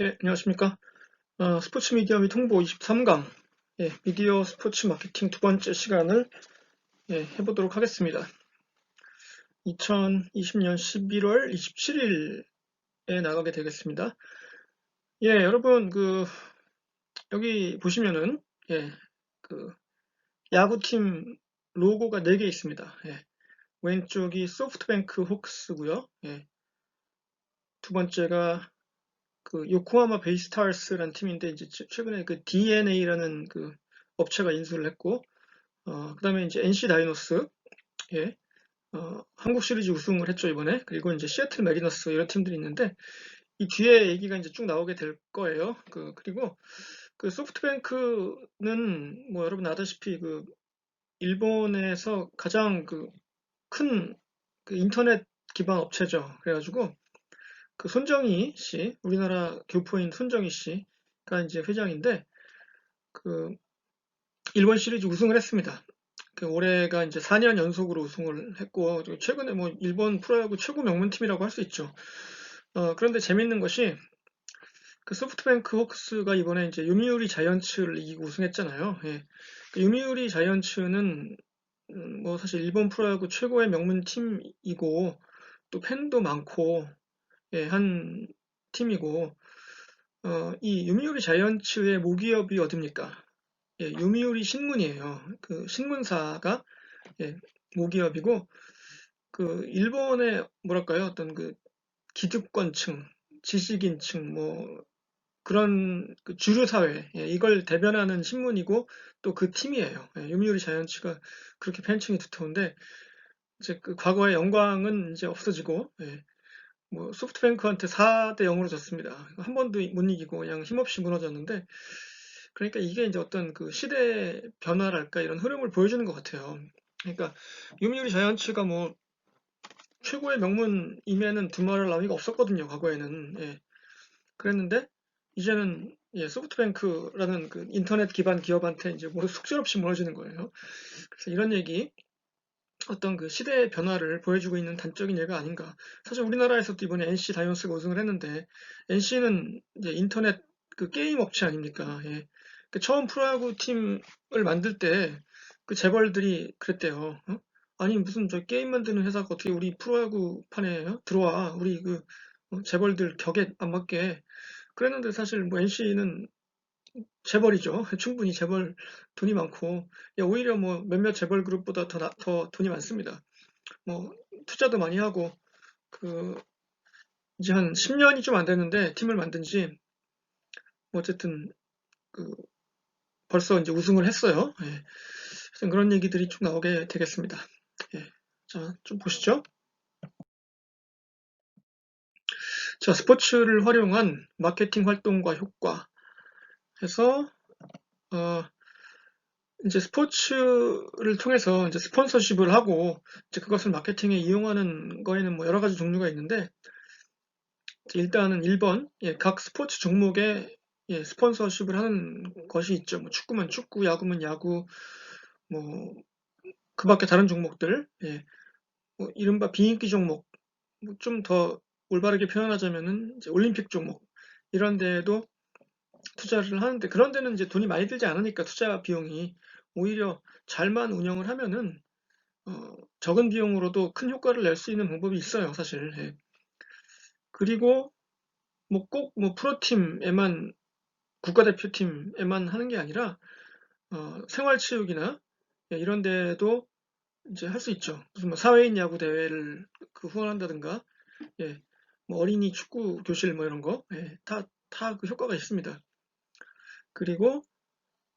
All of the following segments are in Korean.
예, 안녕하십니까. 스포츠 미디어 및 홍보 23강, 미디어 스포츠 마케팅 두 번째 시간을 해보도록 하겠습니다. 2020년 11월 27일에 나가게 되겠습니다. 여러분, 여기 보시면은, 그, 야구팀 로고가 4개 있습니다. 왼쪽이 소프트뱅크 호크스고요. 두 번째가 요코하마 베이스타즈라는 팀인데 이제 최근에 그 DNA라는 그 업체가 인수를 했고, 그다음에 이제 NC 다이노스, 예, 한국 시리즈 우승을 했죠 이번에. 그리고 이제 시애틀 메리너스 이런 팀들이 있는데 이 뒤에 얘기가 이제 쭉 나오게 될 거예요. 그리고 그 소프트뱅크는 뭐 여러분 아다시피 그 일본에서 가장 큰 인터넷 기반 업체죠. 그래가지고 그 손정희 씨, 우리나라 교포인 손정희 씨가 이제 회장인데 그 일본 시리즈 우승을 했습니다. 올해가 이제 4년 연속으로 우승을 했고 최근에 뭐 일본 프로야구 최고 명문팀이라고 할 수 있죠. 그런데 재밌는 것이 그 소프트뱅크 호크스가 이번에 이제 요미우리 자이언츠를 이기고 우승했잖아요. 그 요미우리 자이언츠는 뭐 사실 일본 프로야구 최고의 명문팀이고 또 팬도 많고 한 팀이고 이 요미우리 자이언츠의 모기업이 어딥니까? 요미우리 신문이에요. 그 신문사가 모기업이고 일본의 뭐랄까요? 어떤 기득권층, 지식인층 뭐 그런 주류 사회 이걸 대변하는 신문이고 또 그 팀이에요. 요미우리 자이언츠가 그렇게 팬층이 두터운데 이제 과거의 영광은 이제 없어지고 뭐 소프트뱅크한테 4대 0으로 졌습니다. 한 번도 못 이기고 그냥 힘없이 무너졌는데 그러니까 이게 이제 어떤 시대 변화랄까 이런 흐름을 보여주는 것 같아요. 그러니까 요미우리 자이언츠가 뭐 최고의 명문임에는 두말할 나위가 없었거든요. 과거에는. 그랬는데 이제는 소프트뱅크라는 인터넷 기반 기업한테 이제 뭐 속절없이 무너지는 거예요. 그래서 이런 얘기 어떤 시대의 변화를 보여주고 있는 단적인 예가 아닌가. 사실 우리나라에서도 이번에 NC 다이노스가 우승을 했는데 NC는 이제 인터넷 게임 업체 아닙니까? 처음 프로야구 팀을 만들 때 재벌들이 그랬대요. 아니 무슨 저 게임 만드는 회사가 어떻게 우리 프로야구 판에 들어와? 우리 재벌들 격에 안 맞게. 그랬는데 사실 뭐 NC는 재벌이죠. 충분히 재벌 돈이 많고 오히려 뭐 몇몇 재벌 그룹보다 더 돈이 많습니다. 뭐 투자도 많이 하고 그 이제 한 10년이 좀 안 됐는데 팀을 만든 지 뭐 어쨌든 그 벌써 이제 우승을 했어요. 그래서 그런 얘기들이 쭉 나오게 되겠습니다. 자, 좀 보시죠. 자, 스포츠를 활용한 마케팅 활동과 효과 해서 어, 이제 스포츠를 통해서 이제 스폰서십을 하고 이제 그것을 마케팅에 이용하는 거에는 뭐 여러 가지 종류가 있는데 일단은 1번 각 스포츠 종목에 스폰서십을 하는 것이 있죠. 뭐 축구면 축구, 야구면 야구, 뭐 그 밖에 다른 종목들, 뭐 이른바 비인기 종목, 뭐 좀 더 올바르게 표현하자면은 이제 올림픽 종목 이런 데에도 투자를 하는데 그런 데는 이제 돈이 많이 들지 않으니까 투자 비용이 오히려 잘만 운영을 하면은 적은 비용으로도 큰 효과를 낼 수 있는 방법이 있어요, 사실. 그리고 뭐 꼭 뭐 프로팀에만 국가대표팀에만 하는 게 아니라 생활체육이나 이런 데도 이제 할 수 있죠. 무슨 뭐 사회인 야구 대회를 후원한다든가, 예, 뭐 어린이 축구 교실 뭐 이런 거, 다 그 효과가 있습니다. 그리고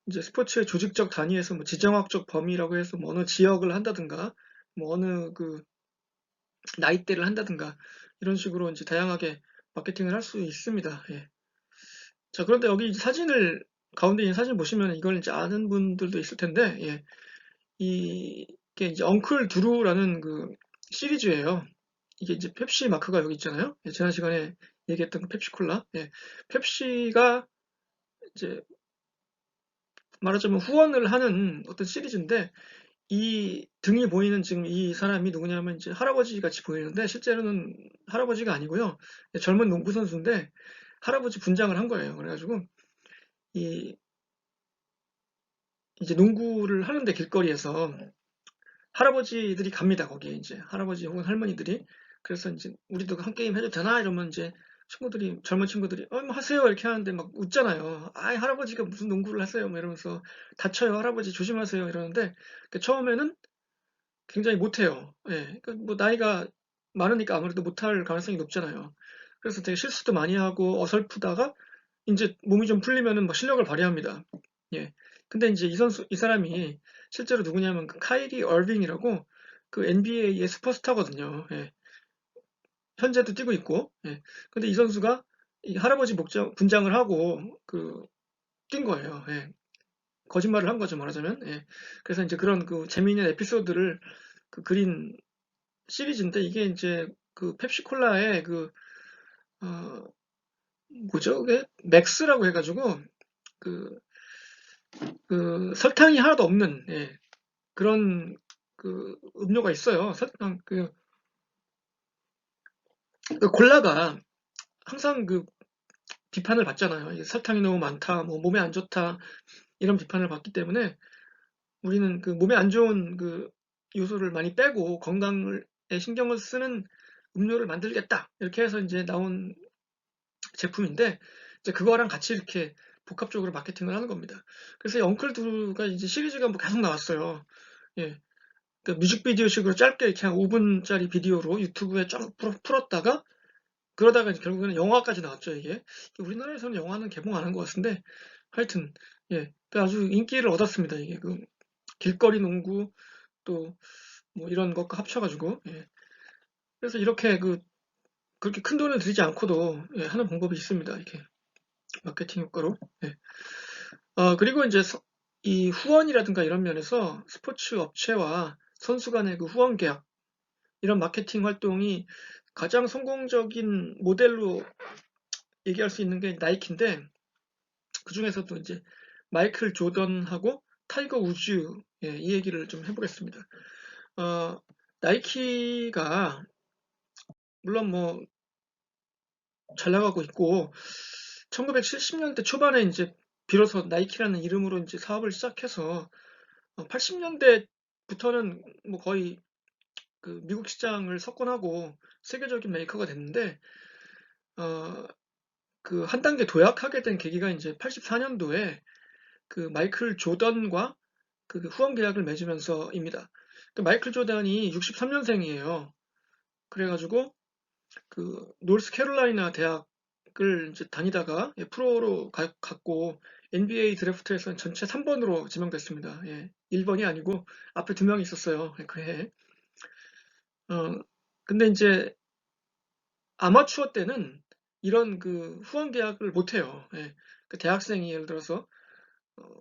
이제 스포츠의 조직적 단위에서 뭐 지정학적 범위라고 해서 뭐 어느 지역을 한다든가, 뭐 어느 나이대를 한다든가 이런 식으로 이제 다양하게 마케팅을 할 수 있습니다. 자, 그런데 여기 사진을 가운데 있는 사진 보시면 이걸 이제 아는 분들도 있을 텐데, 이게 이제 엉클 두루라는 시리즈예요. 이게 이제 펩시 마크가 여기 있잖아요. 지난 시간에 얘기했던 펩시콜라. 펩시가 이제 말하자면 후원을 하는 어떤 시리즈인데 이 등이 보이는 지금 이 사람이 누구냐면 이제 할아버지 같이 보이는데 실제로는 할아버지가 아니고요. 젊은 농구 선수인데 할아버지 분장을 한 거예요. 그래가지고 이제 농구를 하는데 길거리에서 할아버지들이 갑니다. 거기에 이제 할아버지 혹은 할머니들이. 그래서 이제 우리도 한 게임 해도 되나 이러면 이제 친구들이, 젊은 친구들이 뭐 하세요 이렇게 하는데 막 웃잖아요. 아, 할아버지가 무슨 농구를 하세요 뭐 이러면서, 다쳐요 할아버지 조심하세요 이러는데, 처음에는 굉장히 못해요. 예, 뭐 나이가 많으니까 아무래도 못할 가능성이 높잖아요. 그래서 되게 실수도 많이 하고 어설프다가 이제 몸이 좀 풀리면은 막 실력을 발휘합니다. 예. 근데 이제 이 사람이 실제로 누구냐면 그 카이리 얼빙이라고, 그 NBA의 슈퍼스타거든요. 예. 현재도 뛰고 있고. 예. 근데 이 선수가 이 할아버지 분장을 하고 뛴 거예요. 예. 거짓말을 한 거죠, 말하자면. 예. 그래서 이제 그런 재미있는 에피소드를 그린 시리즈인데, 이게 이제 펩시콜라의 어, 뭐죠? 그게 맥스라고 해가지고 그, 설탕이 하나도 없는, 예, 그런 음료가 있어요. 설탕 콜라가 항상 비판을 받잖아요. 이게 설탕이 너무 많다, 뭐 몸에 안 좋다, 이런 비판을 받기 때문에 우리는 몸에 안 좋은 요소를 많이 빼고 건강에 신경을 쓰는 음료를 만들겠다, 이렇게 해서 이제 나온 제품인데, 이제 그거랑 같이 이렇게 복합적으로 마케팅을 하는 겁니다. 그래서 이 엉클두가 이제 시리즈가 뭐 계속 나왔어요. 예. 뮤직비디오식으로 짧게 이렇게 한 5분짜리 비디오로 유튜브에 쫙 풀었다가, 그러다가 이제 결국에는 영화까지 나왔죠, 이게. 우리나라에서는 영화는 개봉 안 한 것 같은데, 하여튼, 예. 아주 인기를 얻었습니다, 이게. 길거리 농구, 또, 뭐 이런 것과 합쳐가지고, 예. 그래서 이렇게 그렇게 큰 돈을 들이지 않고도, 예, 하는 방법이 있습니다, 이렇게. 마케팅 효과로. 예. 그리고 이제 이 후원이라든가 이런 면에서 스포츠 업체와 선수 간의 후원 계약, 이런 마케팅 활동이 가장 성공적인 모델로 얘기할 수 있는 게 나이키인데, 그 중에서도 이제 마이클 조던하고 타이거 우즈, 예, 이 얘기를 좀 해보겠습니다. 나이키가 물론 뭐 잘 나가고 있고, 1970년대 초반에 이제 비로소 나이키라는 이름으로 이제 사업을 시작해서 80년대부터는 뭐 거의 미국 시장을 석권하고 세계적인 메이커가 됐는데, 어, 한 단계 도약하게 된 계기가 이제 84년도에 마이클 조던과 후원 계약을 맺으면서입니다. 마이클 조던이 63년생이에요. 그래가지고 노스캐롤라이나 대학을 이제 다니다가, 예, 프로로 갔고 NBA 드래프트에서는 전체 3번으로 지명됐습니다. 예, 1번이 아니고 앞에 2명이 있었어요. 예, 그 해에. 근데 이제 아마추어 때는 이런 후원 계약을 못 해요. 예. 대학생이 예를 들어서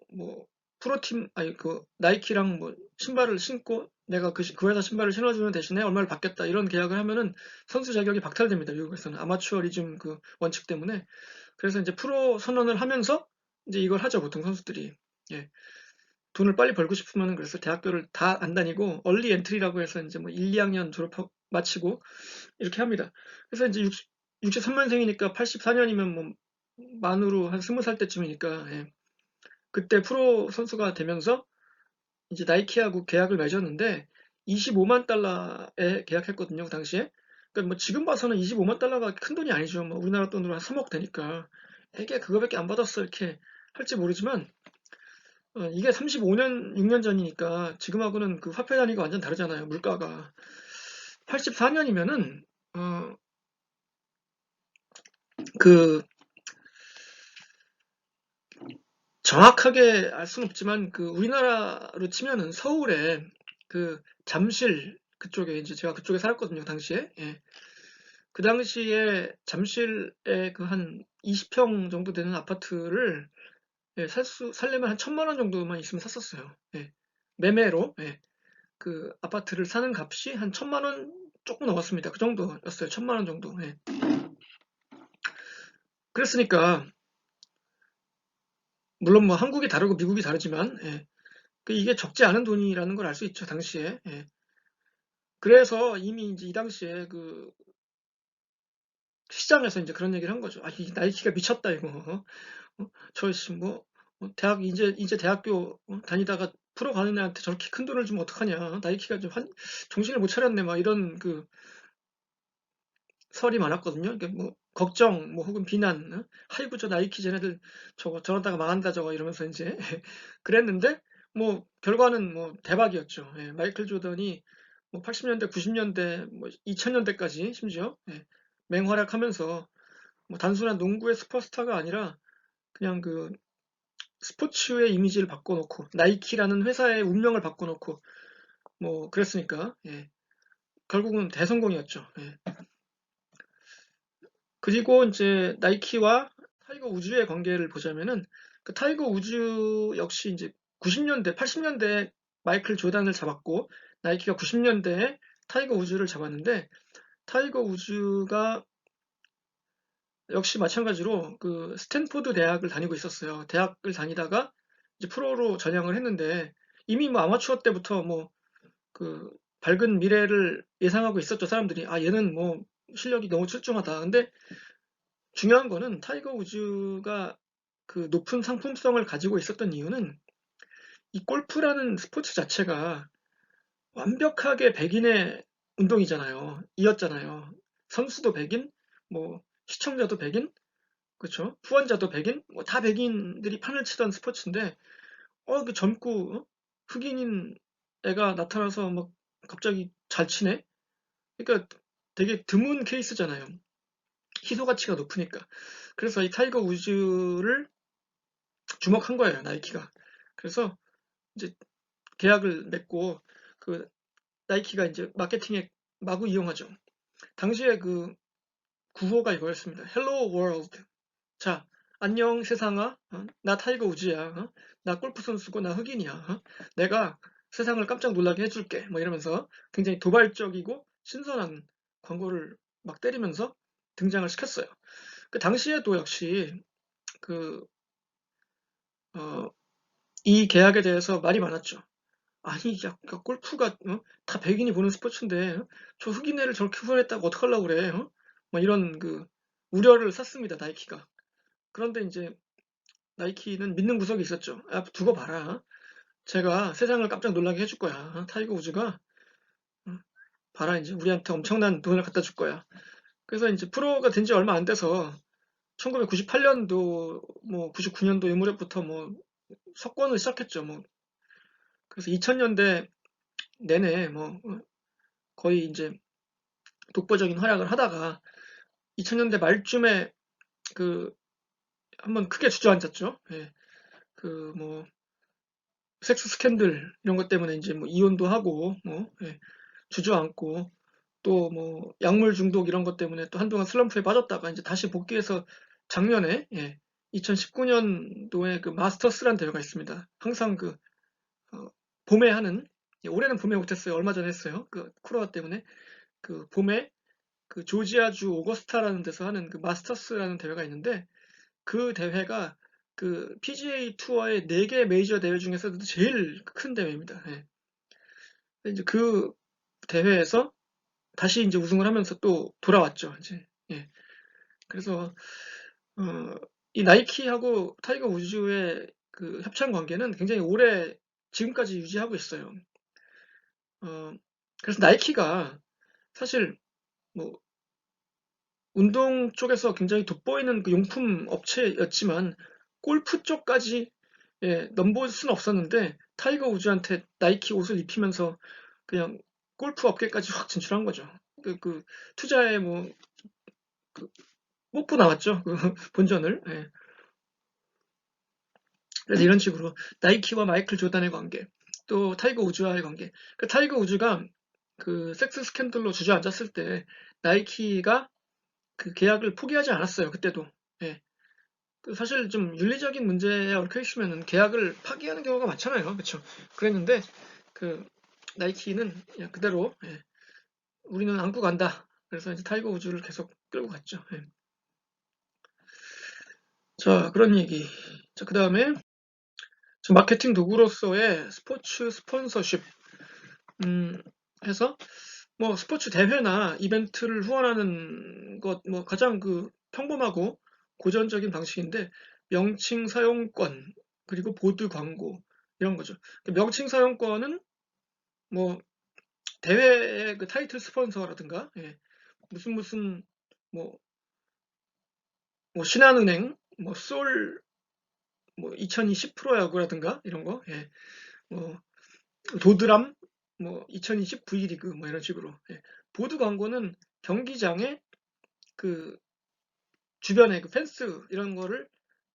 뭐 프로팀, 아니 나이키랑 뭐 신발을 신고 내가 그 회사 신발을 신어주는 대신에 얼마를 받겠다, 이런 계약을 하면은 선수 자격이 박탈됩니다. 미국에서는 아마추어리즘 원칙 때문에. 그래서 이제 프로 선언을 하면서 이제 이걸 하죠, 보통 선수들이. 예. 돈을 빨리 벌고 싶으면은, 그래서 대학교를 다 안 다니고 얼리 엔트리라고 해서 이제 뭐 1, 2학년 졸업하고 마치고 이렇게 합니다. 그래서 이제 63년생이니까 84년이면 뭐 만으로 한 20살 때쯤이니까, 예. 그때 프로 선수가 되면서 이제 나이키하고 계약을 맺었는데 25만 달러에 계약했거든요, 그 당시에. 그러니까 뭐 지금 봐서는 25만 달러가 큰 돈이 아니죠. 뭐 우리나라 돈으로 한 3억 되니까. 이게 그거밖에 안 받았어 이렇게 할지 모르지만, 이게 35년, 6년 전이니까 지금하고는 화폐 단위가 완전 다르잖아요, 물가가. 84년이면은 그 정확하게 알 수는 없지만 우리나라로 치면은 서울에 잠실 그쪽에, 이제 제가 그쪽에 살았거든요, 당시에. 예. 그 당시에 잠실에 한 20평 정도 되는 아파트를, 예, 살려면 한 1,000만 원 정도만 있으면 샀었어요. 예. 매매로, 예. 아파트를 사는 값이 한 1,000만 원 조금 넘었습니다. 그 정도였어요. 1,000만 원 정도. 예. 그랬으니까 물론 뭐 한국이 다르고 미국이 다르지만, 예. 이게 적지 않은 돈이라는 걸 알 수 있죠, 당시에. 예. 그래서 이미 이제 이 당시에 시장에서 이제 그런 얘기를 한 거죠. 아, 이 나이키가 미쳤다 이거. 저씨 뭐 대학 이제 대학교 다니다가 프로 가는 애한테 저렇게 큰 돈을 주면 어떡하냐. 나이키가 좀 정신을 못 차렸네. 막 이런 그 설이 많았거든요. 이게 뭐 걱정 뭐 혹은 비난. 아이고 저 나이키 쟤네들 저러다가 망한다 저거 이러면서 이제 그랬는데 뭐 결과는 뭐 대박이었죠. 예, 마이클 조던이 뭐 80년대, 90년대, 뭐 2000년대까지 심지어 맹활약하면서 뭐 단순한 농구의 슈퍼스타가 아니라 그냥 그 스포츠의 이미지를 바꿔놓고 나이키라는 회사의 운명을 바꿔놓고 뭐 그랬으니까 결국은 대성공이었죠. 그리고 이제 나이키와 타이거 우즈의 관계를 보자면은 그 타이거 우즈 역시 이제 90년대, 80년대에 마이클 조단을 잡았고 나이키가 90년대에 타이거 우즈를 잡았는데 타이거 우즈가 역시 마찬가지로 그 스탠포드 대학을 다니고 있었어요. 대학을 다니다가 이제 프로로 전향을 했는데 이미 뭐 아마추어 때부터 뭐 그 밝은 미래를 예상하고 있었죠. 사람들이 아 얘는 뭐 실력이 너무 출중하다. 근데 중요한 거는 타이거 우즈가 그 높은 상품성을 가지고 있었던 이유는 이 골프라는 스포츠 자체가 완벽하게 백인의 운동이잖아요. 이었잖아요. 선수도 백인, 뭐 시청자도 백인, 그렇죠? 후원자도 백인, 뭐 다 백인들이 판을 치던 스포츠인데 그 젊고 흑인인 애가 나타나서 막 갑자기 잘 치네? 그러니까 되게 드문 케이스잖아요. 희소 가치가 높으니까. 그래서 이 타이거 우즈를 주목한 거예요, 나이키가. 그래서 이제 계약을 맺고 그 나이키가 이제 마케팅에 마구 이용하죠. 당시에 그 구호가 이거였습니다. Hello World. 자, 안녕 세상아. 나 타이거 우즈야. 나 골프 선수고 나 흑인이야. 내가 세상을 깜짝 놀라게 해줄게. 뭐 이러면서 굉장히 도발적이고 신선한 광고를 막 때리면서 등장을 시켰어요. 그 당시에도 역시 그 이 계약에 대해서 말이 많았죠. 아니, 야, 골프가 다 백인이 보는 스포츠인데 저 흑인 애를 저렇게 후원했다고 어떡하려고 그래? 막 이런 그 우려를 샀습니다, 나이키가. 그런데 이제 나이키는 믿는 구석이 있었죠. 아, 두고 봐라. 제가 세상을 깜짝 놀라게 해줄 거야. 타이거 우즈가 봐라 이제 우리한테 엄청난 돈을 갖다 줄 거야. 그래서 이제 프로가 된 지 얼마 안 돼서 1998년도 뭐 99년도 이 무렵부터 뭐 석권을 시작했죠. 뭐 그래서 2000년대 내내 뭐 거의 이제 독보적인 활약을 하다가 2000년대 말쯤에 그 한번 크게 주저앉았죠. 예. 그 뭐 섹스 스캔들 이런 것 때문에 이제 뭐 이혼도 하고 뭐 주저앉고 또 뭐 약물 중독 이런 것 때문에 또 한동안 슬럼프에 빠졌다가 이제 다시 복귀해서 작년에 2019년도에 그 마스터스라는 대회가 있습니다. 항상 그 봄에 하는 올해는 봄에 못했어요. 얼마 전에 했어요. 그 코로나 때문에 그 봄에 그 조지아주 오거스타라는 데서 하는 그 마스터스라는 대회가 있는데 그 대회가 그 PGA 투어의 4개 메이저 대회 중에서도 제일 큰 대회입니다. 이제 그 대회에서 다시 이제 우승을 하면서 또 돌아왔죠. 이제 그래서 어, 이 나이키하고 타이거 우즈의 그 협찬 관계는 굉장히 오래 지금까지 유지하고 있어요. 어, 그래서 나이키가 사실 뭐 운동 쪽에서 굉장히 돋보이는 그 용품 업체였지만 골프 쪽까지 넘볼 수는 없었는데 타이거 우즈한테 나이키 옷을 입히면서 그냥 골프 업계까지 확 진출한 거죠. 그 투자에 뭐 그 뽑고 나왔죠. 그 본전을. 그래서 이런 식으로 나이키와 마이클 조단의 관계, 또 타이거 우즈와의 관계. 그 타이거 우즈가 그 섹스 스캔들로 주저앉았을 때 나이키가 그 계약을 포기하지 않았어요. 그때도. 예. 그 사실 좀 윤리적인 문제에 얽혀 있으면 계약을 파기하는 경우가 많잖아요. 그렇죠? 그랬는데 그 나이키는 그냥 그대로 우리는 안고 간다. 그래서 이제 타이거 우즈를 계속 끌고 갔죠. 자, 그런 얘기. 자, 그 다음에 마케팅 도구로서의 스포츠 스폰서십 해서 뭐 스포츠 대회나 이벤트를 후원하는 것, 뭐 가장 그 평범하고 고전적인 방식인데, 명칭 사용권, 그리고 보드 광고, 이런 거죠. 그 명칭 사용권은 뭐 대회의 그 타이틀 스폰서라든가, 예, 무슨 무슨 뭐, 뭐 신한은행, 뭐 솔, 뭐 2020 프로야구라든가 이런 거, 예, 뭐 도드람, 뭐 2020 V리그 뭐 이런 식으로, 예. 보드 광고는 경기장에 그 주변에 그 펜스 이런 거를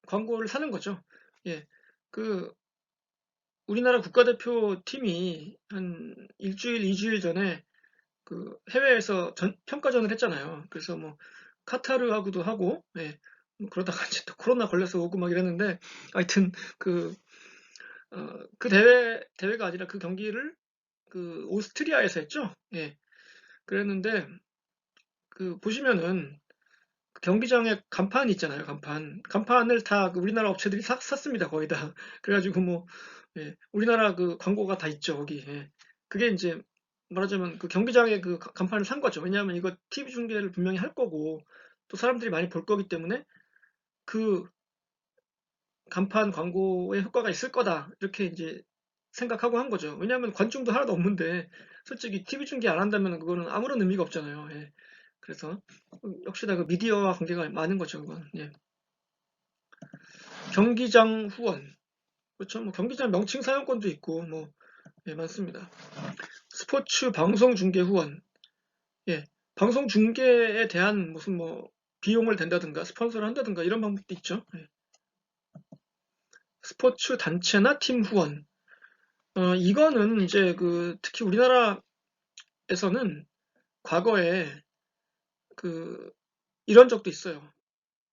광고를 사는 거죠. 예. 그 우리나라 국가대표 팀이 한 일주일, 2주일 전에 그 해외에서 평가전을 했잖아요. 그래서 뭐 카타르하고도 하고, 예. 뭐 그러다가 이제 또 코로나 걸려서 오고 막 이랬는데, 하여튼 그, 그 대회가 아니라 그 경기를 그 오스트리아에서 했죠. 예. 그랬는데 그 보시면은 그 경기장에 간판이 있잖아요. 간판을 다 그 우리나라 업체들이 샀습니다. 거의 다. 그래가지고 뭐, 예, 우리나라 그 광고가 다 있죠. 거기. 예. 그게 이제 말하자면 그 경기장에 그 간판을 산 거죠. 왜냐하면 이거 TV 중계를 분명히 할 거고 또 사람들이 많이 볼 거기 때문에 그 간판 광고의 효과가 있을 거다. 이렇게 이제 생각하고 한 거죠. 왜냐하면 관중도 하나도 없는데 솔직히 TV 중계 안 한다면 그거는 아무런 의미가 없잖아요. 예. 그래서 역시나 그 미디어와 관계가 많은 거죠. 그건. 예. 경기장 후원. 그렇죠. 뭐 경기장 명칭 사용권도 있고 뭐, 예, 많습니다. 스포츠 방송 중계 후원. 예. 방송 중계에 대한 무슨 뭐 비용을 댄다든가 스폰서를 한다든가 이런 방법도 있죠. 예. 스포츠 단체나 팀 후원. 이거는 이제 그 특히 우리나라에서는 과거에 그 이런 적도 있어요.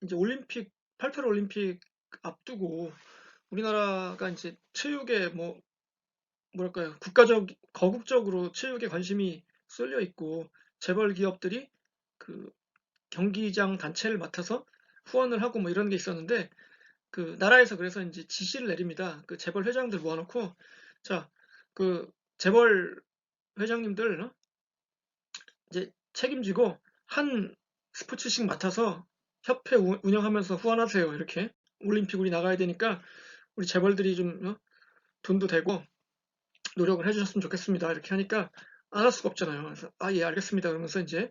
이제 올림픽 88 올림픽 앞두고 우리나라가 이제 체육에 뭐 뭐랄까요, 거국적으로 체육에 관심이 쏠려 있고 재벌 기업들이 그 경기장 단체를 맡아서 후원을 하고 뭐 이런 게 있었는데, 그 나라에서 그래서 이제 지시를 내립니다. 그 재벌 회장들 모아놓고, 자, 그 재벌 회장님들, 이제 책임지고 한 스포츠씩 맡아서 협회 운영하면서 후원하세요. 이렇게 올림픽 우리 나가야 되니까 우리 재벌들이 좀 돈도 되고 노력을 해주셨으면 좋겠습니다. 이렇게 하니까 안 할 수가 없잖아요. 그래서 예, 알겠습니다. 그러면서 이제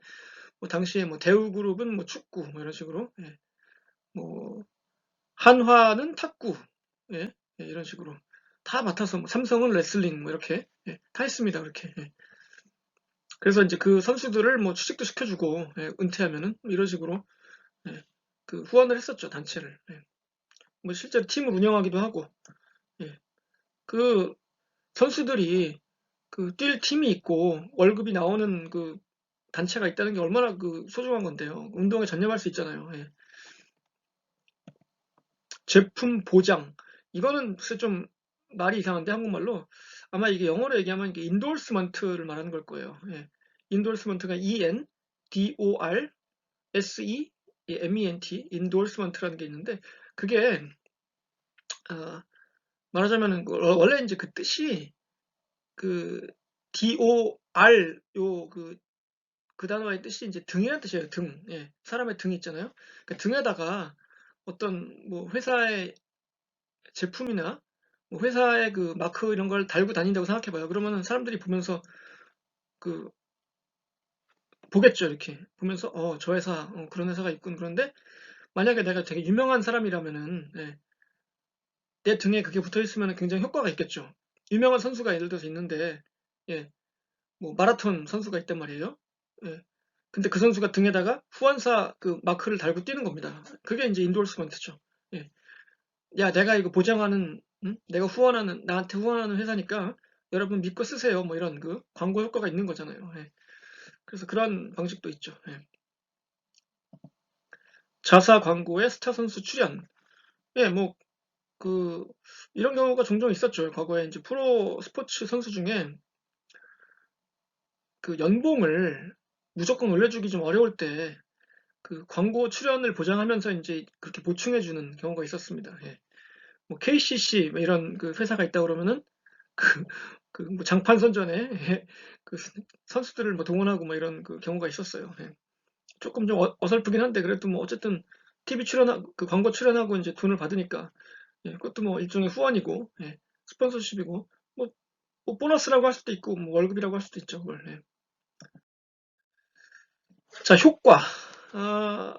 뭐 당시에 뭐 대우그룹은 뭐 축구 뭐 이런 식으로, 예, 뭐 한화는 탁구, 예, 예, 이런 식으로 다 맡아서, 뭐 삼성은 레슬링 뭐 이렇게, 예, 다 했습니다. 그렇게. 예. 그래서 이제 그 선수들을 뭐 취직도 시켜주고, 예, 은퇴하면은 뭐 이런 식으로, 예, 그 후원을 했었죠, 단체를. 예. 뭐 실제로 팀을 운영하기도 하고, 예. 그 선수들이 그 뛸 팀이 있고 월급이 나오는 그 단체가 있다는 게 얼마나 그 소중한 건데요. 운동에 전념할 수 있잖아요. 예. 제품 보장. 이거는 글쎄 좀 말이 이상한데, 한국말로. 아마 이게 영어로 얘기하면 이게 인도스먼트를 말하는 걸 거예요. 예. 인도스먼트가 ENDORSE 인도스먼트라는 게 있는데, 그게 아, 말하자면은 원래 이제 그 뜻이 그 DOR 그 단어의 뜻이 이제 등이라는 뜻이에요. 등. 예. 사람의 등 있잖아요. 그 등에다가 어떤 뭐 회사의 제품이나 뭐 회사의 그 마크 이런 걸 달고 다닌다고 생각해봐요. 그러면은 사람들이 보면서 그 보겠죠. 이렇게 보면서 저 회사, 그런 회사가 있군. 그런데 만약에 내가 되게 유명한 사람이라면은, 예, 내 등에 그게 붙어 있으면 굉장히 효과가 있겠죠. 유명한 선수가 예를 들어서 있는데, 예, 뭐 마라톤 선수가 있단 말이에요. 예. 근데 그 선수가 등에다가 후원사 그 마크를 달고 뛰는 겁니다. 그게 이제 인도르스먼트죠. 예. 야, 내가 이거 보장하는, 응? 내가 후원하는, 나한테 후원하는 회사니까 여러분 믿고 쓰세요. 뭐 이런 그 광고 효과가 있는 거잖아요. 예. 그래서 그런 방식도 있죠. 예. 자사 광고에 스타 선수 출연. 예, 뭐, 그, 이런 경우가 종종 있었죠. 과거에 이제 프로 스포츠 선수 중에 그 연봉을 무조건 올려주기 좀 어려울 때 그 광고 출연을 보장하면서 이제 그렇게 보충해주는 경우가 있었습니다. 예. 뭐 KCC 뭐 이런 그 회사가 있다 그러면은 그 그 뭐 장판 선전에 그 선수들을 뭐 동원하고 뭐 이런 그 경우가 있었어요. 예. 조금 좀 어설프긴 한데 그래도 뭐 어쨌든 TV 출연하고 그 광고 출연하고 이제 돈을 받으니까 예, 그것도 뭐 일종의 후원이고 예, 스폰서십이고 뭐, 뭐 보너스라고 할 수도 있고 뭐 월급이라고 할 수도 있죠. 그걸. 예. 자, 효과. 아,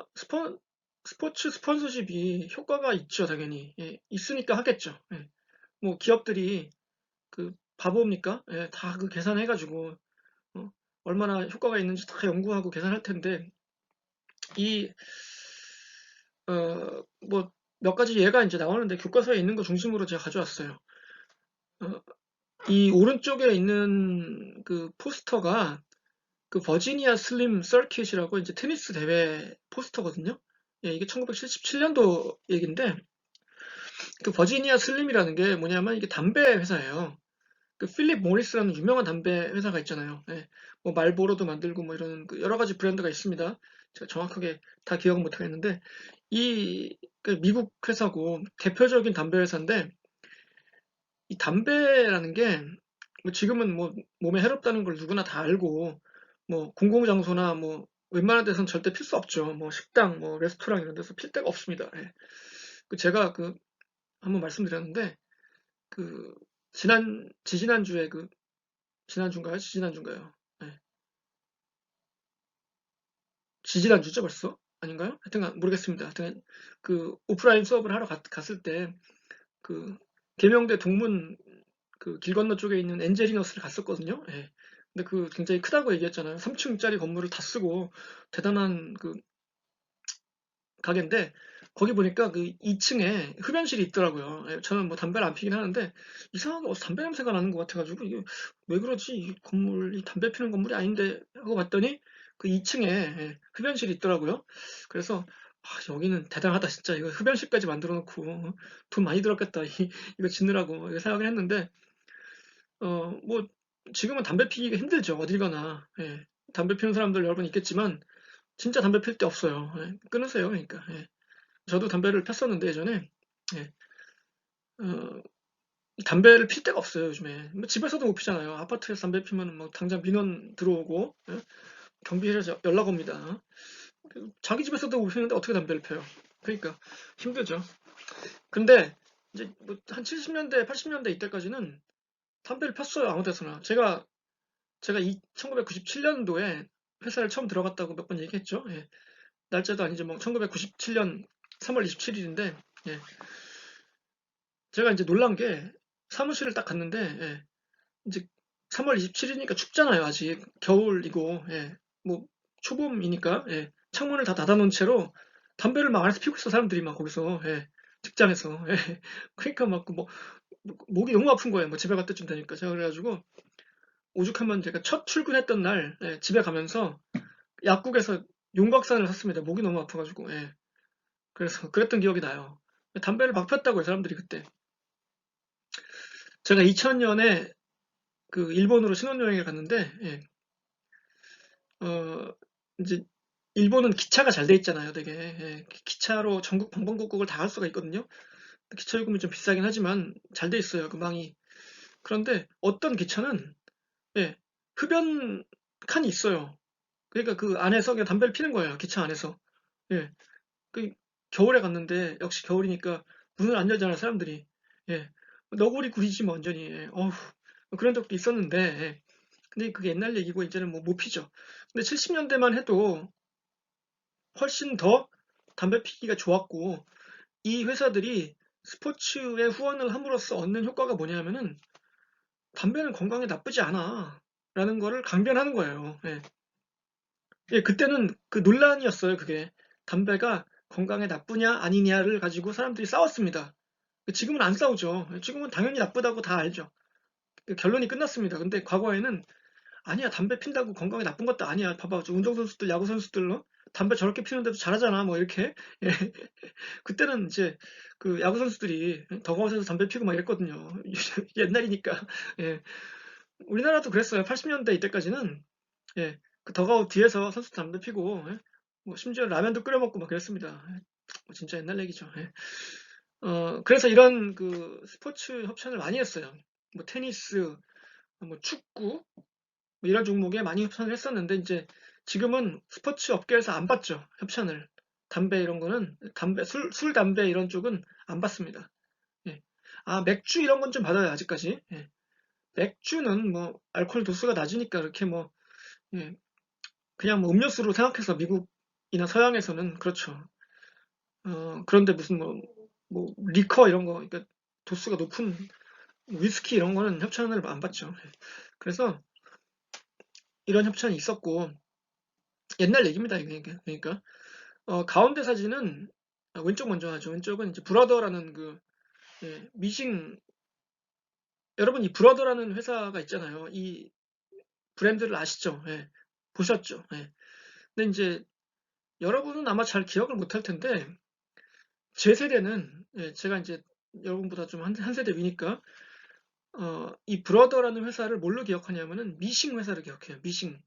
스포츠 스폰서십이 효과가 있죠, 당연히. 예, 있으니까 하겠죠. 예. 뭐 기업들이 그 바보입니까? 예, 다 그 계산해가지고 어, 얼마나 효과가 있는지 다 연구하고 계산할 텐데 이 뭐 몇 가지 예가 이제 나오는데 교과서에 있는 거 중심으로 제가 가져왔어요. 어, 이 오른쪽에 있는 그 포스터가 그 버지니아 슬림 서킷이라고 이제 테니스 대회 포스터거든요. 예, 이게 1977년도 얘기인데 그 버지니아 슬림이라는 게 뭐냐면 이게 담배 회사예요. 그 필립 모리스라는 유명한 담배 회사가 있잖아요. 예, 뭐 말보로도 만들고 뭐 이런 그 여러 가지 브랜드가 있습니다. 제가 정확하게 다 기억은 못 하겠는데 이그 미국 회사고 대표적인 담배 회사인데 이 담배라는 게뭐 지금은 뭐 몸에 해롭다는 걸 누구나 다 알고 뭐 공공장소나 뭐 웬만한 데서는 절대 필 수 없죠. 뭐 식당, 뭐 레스토랑 이런 데서 필 데가 없습니다. 예. 그 제가 그 한번 말씀드렸는데 그 지지난주에 그 지난주인가요? 지지난주인가요? 예. 지지난주죠 벌써? 아닌가요? 하여튼 모르겠습니다. 하여튼 그 오프라인 수업을 하러 갔을 때 그 계명대 동문 그 길 건너 쪽에 있는 엔젤리너스를 갔었거든요. 예. 근데 그 굉장히 크다고 얘기했잖아요. 3층짜리 건물을 다 쓰고 대단한 그 가게인데 거기 보니까 그 2층에 흡연실이 있더라고요. 예, 저는 뭐 담배를 안 피긴 하는데 이상하게 어디서 담배 냄새가 나는 것 같아가지고 이게 왜 그러지? 이 건물이 담배 피는 건물이 아닌데 하고 봤더니 그 2층에 흡연실이 있더라고요. 그래서 아, 여기는 대단하다 진짜 이거 흡연실까지 만들어 놓고 돈 많이 들었겠다 이거 짓느라고 이렇게 생각을 했는데 뭐 지금은 담배 피기가 힘들죠. 어딜 가나. 예. 담배 피우는 사람들 여러 분 있겠지만 진짜 담배 필 데 없어요. 예. 끊으세요. 그러니까. 예. 저도 담배를 폈었는데 예전에 예. 어, 담배를 필 데가 없어요. 요즘에. 뭐 집에서도 못 피잖아요. 아파트에서 담배 피면 뭐 당장 민원 들어오고 예? 경비실에서 연락 옵니다. 자기 집에서도 못 피는데 어떻게 담배를 펴요? 그러니까 힘들죠. 근데 이제 뭐한 70년대, 80년대 이때까지는 담배를 폈어요. 아무 데서나. 제가 1997년도에 회사를 처음 들어갔다고 몇 번 얘기했죠. 예. 날짜도 아니죠. 뭐 1997년 3월 27일인데 제가 이제 놀란 게 사무실을 딱 갔는데 이제 3월 27일이니까 춥잖아요. 아직 겨울이고 뭐 초봄이니까 창문을 다 닫아놓은 채로 담배를 막 안에서 피우고 있어 사람들이 막 거기서 직장에서 그러니까 막 뭐 목이 너무 아픈 거예요. 뭐 집에 갈 때쯤 되니까 제가 그래가지고 오죽하면 제가 첫 출근했던 날 집에 가면서 약국에서 용박산을 샀습니다. 목이 너무 아파가지고. 그래서 그랬던 기억이 나요. 담배를 막 폈다고요, 사람들이 그때. 제가 2000년에 그 일본으로 신혼여행을 갔는데, 어, 이제 일본은 기차가 잘 돼 있잖아요, 되게. 기차로 전국 방방곡곡을 다 갈 수가 있거든요. 기차 요금이 좀 비싸긴 하지만 잘 돼 있어요, 그 망이. 그런데 어떤 기차는 흡연 칸이 있어요. 그러니까 그 안에서 그냥 담배를 피는 거예요, 기차 안에서. 예. 그 겨울에 갔는데 역시 겨울이니까 문을 안 열잖아요, 사람들이. 예. 너구리 구리지 뭐 완전히. 어후, 그런 적도 있었는데. 근데 그게 옛날 얘기고 이제는 뭐 못 피죠. 근데 70년대만 해도 훨씬 더 담배 피기가 좋았고 이 회사들이 스포츠에 후원을 함으로써 얻는 효과가 뭐냐면은 담배는 건강에 나쁘지 않아 라는 거를 강변하는 거예요. 그때는 그 논란이었어요, 그게. 담배가 건강에 나쁘냐 아니냐를 가지고 사람들이 싸웠습니다. 지금은 안 싸우죠. 지금은 당연히 나쁘다고 다 알죠. 그 결론이 끝났습니다. 근데 과거에는 아니야, 담배 핀다고 건강에 나쁜 것도 아니야. 봐봐, 저 운동선수들, 야구선수들, 담배 저렇게 피우는데도 잘하잖아. 뭐 이렇게. 예. 그때는 이제 그 야구선수들이 더가웃에서 담배 피우고 막 이랬거든요. 옛날이니까. 예. 우리나라도 그랬어요. 80년대 이때까지는. 그 더가웃 뒤에서 선수 담배 피고, 뭐 심지어 라면도 끓여 먹고 막 그랬습니다. 뭐 진짜 옛날 얘기죠. 그래서 이런 그 스포츠 협찬을 많이 했어요. 뭐 테니스, 뭐 축구 뭐 이런 종목에 많이 협찬을 했었는데 이제 지금은 스포츠 업계에서 안 받죠. 협찬을. 담배 이런 거는 술, 담배 이런 쪽은 안 받습니다. 예. 맥주 이런 건 좀 받아요, 아직까지. 예. 맥주는 뭐 알코올 도수가 낮으니까 이렇게 뭐 예, 그냥 뭐 음료수로 생각해서 미국이나 서양에서는 그렇죠. 그런데 무슨 뭐 리커 이런 거, 그러니까 도수가 높은 위스키 이런 거는 협찬을 안 받죠. 예. 그래서 이런 협찬이 있었고 옛날 얘기입니다. 이게. 그러니까 가운데 사진은 왼쪽 먼저 하죠. 왼쪽은 이제 브라더라는 그 미싱 여러분 이 브라더라는 회사가 있잖아요. 이 브랜드를 아시죠? 예. 보셨죠? 예. 근데 이제 여러분은 아마 잘 기억을 못할 텐데 제 세대는 제가 이제 여러분보다 좀 한 세대 위니까 이 브라더라는 회사를 뭘로 기억하냐면은 미싱 회사를 기억해요. 미싱.